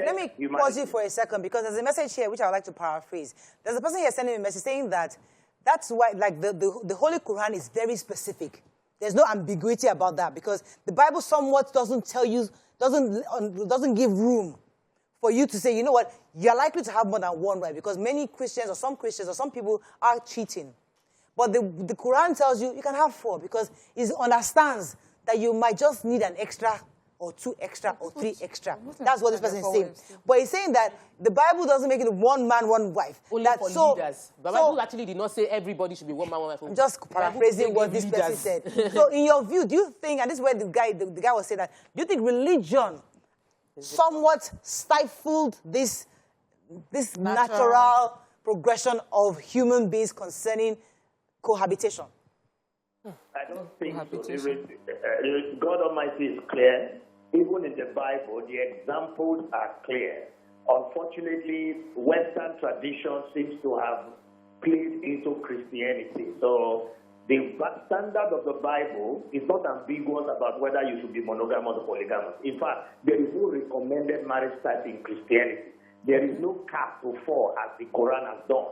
pause you for a second, because there's a message here which I would like to paraphrase. There's a person here sending me a message saying that that's why, like, the Holy Quran is very specific. There's no ambiguity about that, because the Bible somewhat doesn't tell you, doesn't give room for you to say, you know what, you're likely to have more than one wife, because many Christians or some people are cheating. But the Quran tells you can have 4, because it understands that you might just need an extra or 2 extra or 3 extra. That's what this person is saying. But he's saying that the Bible doesn't make it one man, one wife. Only for leaders. The Bible actually did not say everybody should be one man, one wife. I'm just paraphrasing what this person said. So in your view, do you think, and this is where the guy was saying that, do you think religion somewhat stifled this natural progression of human beings concerning cohabitation? I don't think so. God Almighty is clear. Even in the Bible, the examples are clear. Unfortunately, Western tradition seems to have played into Christianity. So the standard of the Bible is not ambiguous about whether you should be monogamous or polygamous. In fact, there is no recommended marriage type in Christianity. There is no cap to 4 as the Quran has done.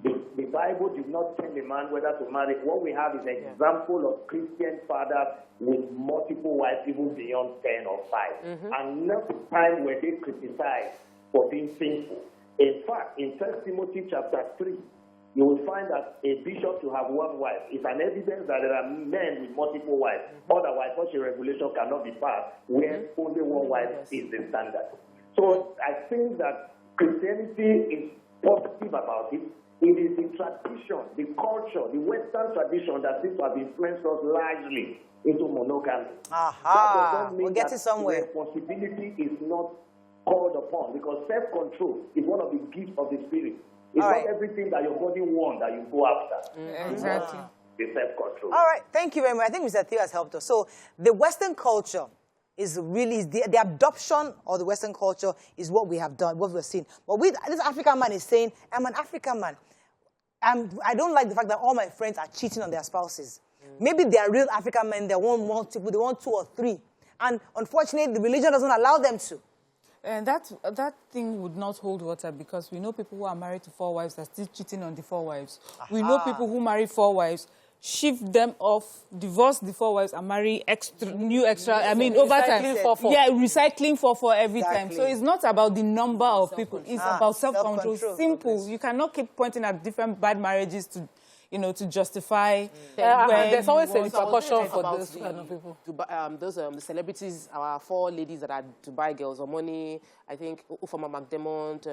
The Bible did not tell a man whether to marry. What we have is an example of Christian fathers with multiple wives, even beyond 10 or 5. And not the time where they criticize for being sinful. In fact, in 1 Timothy chapter 3, you will find that a bishop to have one wife is an evidence that there are men with multiple wives. Otherwise, such a regulation cannot be passed where only one wife is the standard. So I think that Christianity is positive about it. It is the tradition, the culture, the Western tradition that seems to have influenced us largely into monogamy. We're getting somewhere. Responsibility is not called upon, because self-control is one of the gifts of the Spirit. It's not everything that your body wants that you go after. Exactly. The self-control. All right, thank you very much. I think Mr. Theo has helped us. So the Western culture is really, the adoption of the Western culture is what we have done, what we've seen. But this African man is saying, I'm an African man. I don't like the fact that all my friends are cheating on their spouses. Maybe they are real African men, they want multiple, they want 2 or 3. And unfortunately, the religion doesn't allow them to. And that thing would not hold water, because we know people who are married to 4 wives are still cheating on the 4 wives. We know people who marry 4 wives, shift them off, divorce the 4 wives, and marry new extra. I mean, over time. Yeah, recycling for every time. So it's not about the number of people. It's about self-control. Simple. You cannot keep pointing at different bad marriages to, to justify. There's always a repercussion for those kind of people. The celebrities, our 4 ladies that are Dubai girls, or Money, I think, Ufama McDermott,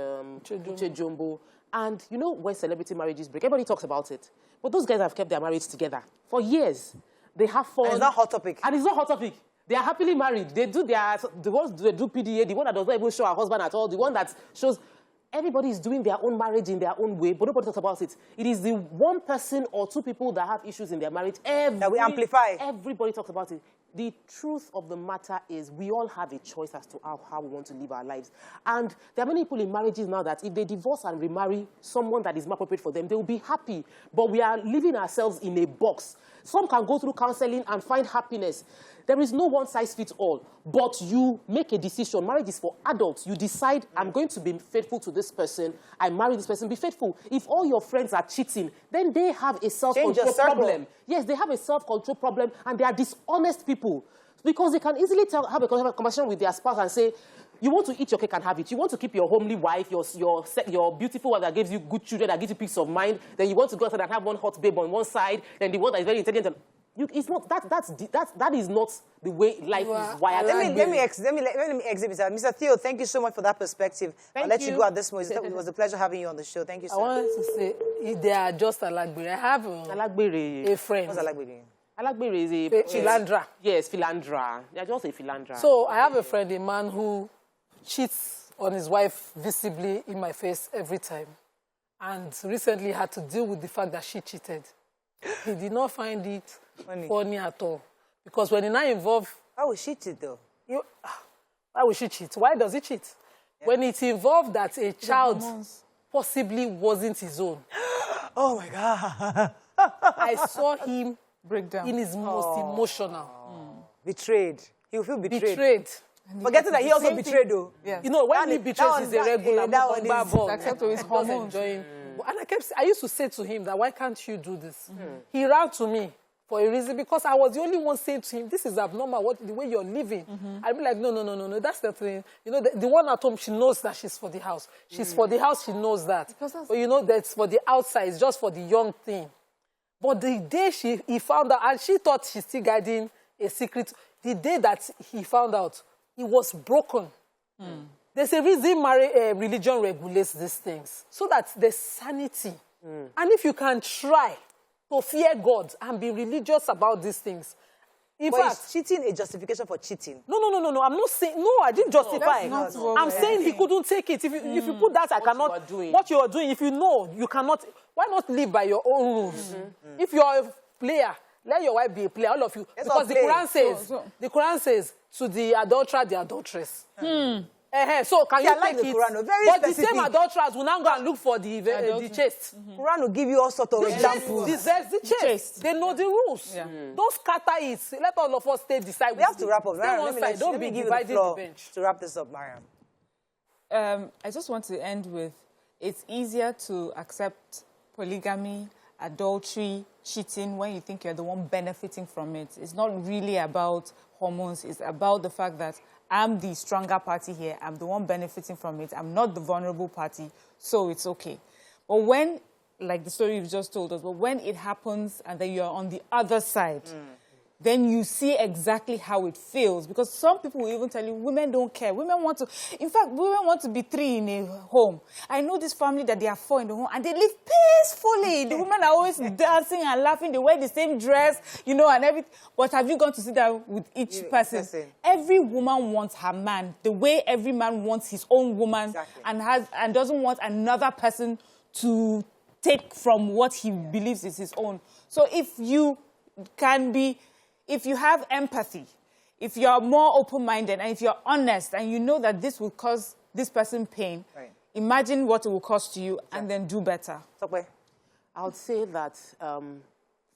Uche Jumbo. And you know when celebrity marriages break, everybody talks about it. But those guys have kept their marriage together for years. They have fun. And it's not hot topic. And it's not hot topic. They are happily married. They do the ones they do PDA, the one that does not even show her husband at all, the one that shows. everybody is doing their own marriage in their own way, but nobody talks about it. It is the one person or two people that have issues in their marriage. That we amplify. Everybody talks about it. The truth of the matter is we all have a choice as to how we want to live our lives. And there are many people in marriages now that if they divorce and remarry someone that is more appropriate for them, they will be happy. But we are living ourselves in a box. Some can go through counseling and find happiness. There is no one size fits all, but you make a decision. Marriage is for adults. You decide, I'm going to be faithful to this person. I marry this person, be faithful. If all your friends are cheating, then they have a self-control problem. Yes, they have a self-control problem, and they are dishonest people. Because they can easily have a conversation with their spouse and say, you want to eat your cake and have it. You want to keep your homely wife, your beautiful wife that gives you good children, that gives you peace of mind. Then you want to go outside and have one hot babe on one side. Then the one that is very intelligent. It's not that is not the way life is wired. Let me exhibit that. Mr. Theo, thank you so much for that perspective. I'll let you go at this moment. It was a pleasure having you on the show. Thank you, sir. I wanted to say, if they are just alagbere. I have a friend. What's alagbere? Alagbere is a philandra. Yes, philandra. They're just a philandra. So I have a friend, a man who cheats on his wife visibly in my face every time, and recently had to deal with the fact that she cheated. He did not find it funny at all. Because when he now involved... How will she cheat, though? Why will she cheat? Why does he cheat? Yeah. When it involved that a child possibly wasn't his own. Oh, my God. I saw him break down in his most emotional. Betrayed. He will feel betrayed. Betrayed. Forgetting that he also betrayed, though. Yes. You know, when he betrays, he's a regular. Except to his hormones. And I used to say to him that, why can't you do this? He ran to me for a reason, because I was the only one saying to him, this is abnormal, the way you're living. I'd be like, no, that's the thing. You know, the one at home, she knows that she's for the house. She's for the house, she knows that. But you know, that's for the outside, it's just for the young thing. But the day he found out, and she thought she's still guiding a secret, the day that he found out, he was broken. There's a reason religion regulates these things, so that there's sanity. And if you can try to fear God and be religious about these things. In fact, is cheating a justification for cheating? No. I'm not saying, no, I didn't justify. I'm saying he couldn't take it. If you put that, I cannot. What you are doing, if you know, you cannot. Why not live by your own rules? If you are a player, let your wife be a player, all of you. Because the Quran says, to the adulterer, the adulteress. So can you take it? Quran, but the same adulterers will now go and look for the chaste. Quran will give you all sorts of examples. The chaste. They know the rules. Don't scatter it. Let all of us stay beside. We have to wrap up. Don't be dividing the bench. To wrap this up, Mariam. I just want to end with, it's easier to accept polygamy, adultery, cheating when you think you're the one benefiting from it. It's not really about hormones. It's about the fact that I'm the stronger party here. I'm the one benefiting from it. I'm not the vulnerable party, so it's okay. But when, like the story you've just told us, but when it happens and then you're on the other side, then you see exactly how it feels. Because some people will even tell you, women don't care. Women want to, in fact, women want to be 3 in a home. I know this family that they are 4 in the home and they live peacefully. The women are always dancing and laughing. They wear the same dress, you know, and everything. But have you gone to sit down with each person? Every woman wants her man the way every man wants his own woman and doesn't want another person to take from what he believes is his own. So if you have empathy, if you're more open-minded, and if you're honest, and you know that this will cause this person pain, imagine what it will cost you, and then do better. I would say that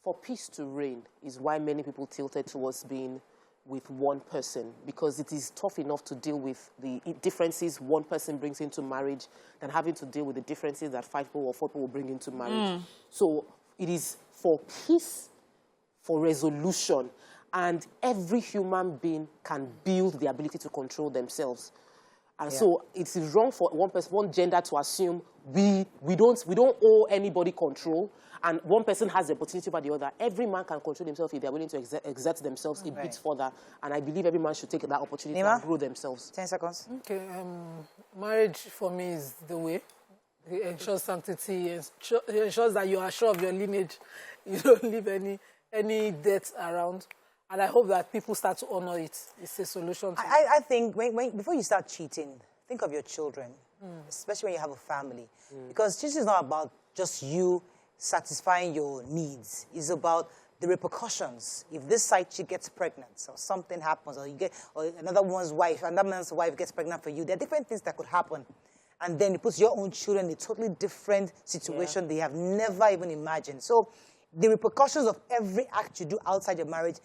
for peace to reign is why many people tilted towards being with one person, because it is tough enough to deal with the differences one person brings into marriage than having to deal with the differences that 5 people or 4 people bring into marriage. So it is for peace, for resolution, and every human being can build the ability to control themselves. And so it is wrong for one gender to assume we don't owe anybody control, and one person has the opportunity over the other. Every man can control himself if they're willing to exert themselves a bit further. And I believe every man should take that opportunity and grow themselves. 10 seconds. Okay, marriage for me is the way. It ensures sanctity, it ensures that you are sure of your lineage. You don't leave any debt around. And I hope that people start to honor it. It's a solution. I think before you start cheating, think of your children, especially when you have a family. Because this is not about just you satisfying your needs. It's about the repercussions. If this side chick gets pregnant, or something happens, or another man's wife gets pregnant for you, there are different things that could happen. And then it puts your own children in a totally different situation they have never even imagined. So the repercussions of every act you do outside your marriage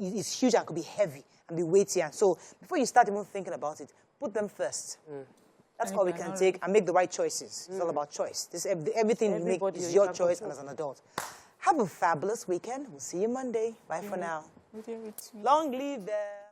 is huge and could be heavy and be weighty. And so before you start even thinking about it, put them first. That's all we can take and make the right choices. It's all about choice. Everything you make is your choice and as an adult. Have a fabulous weekend. We'll see you Monday. Bye for now. Long live the...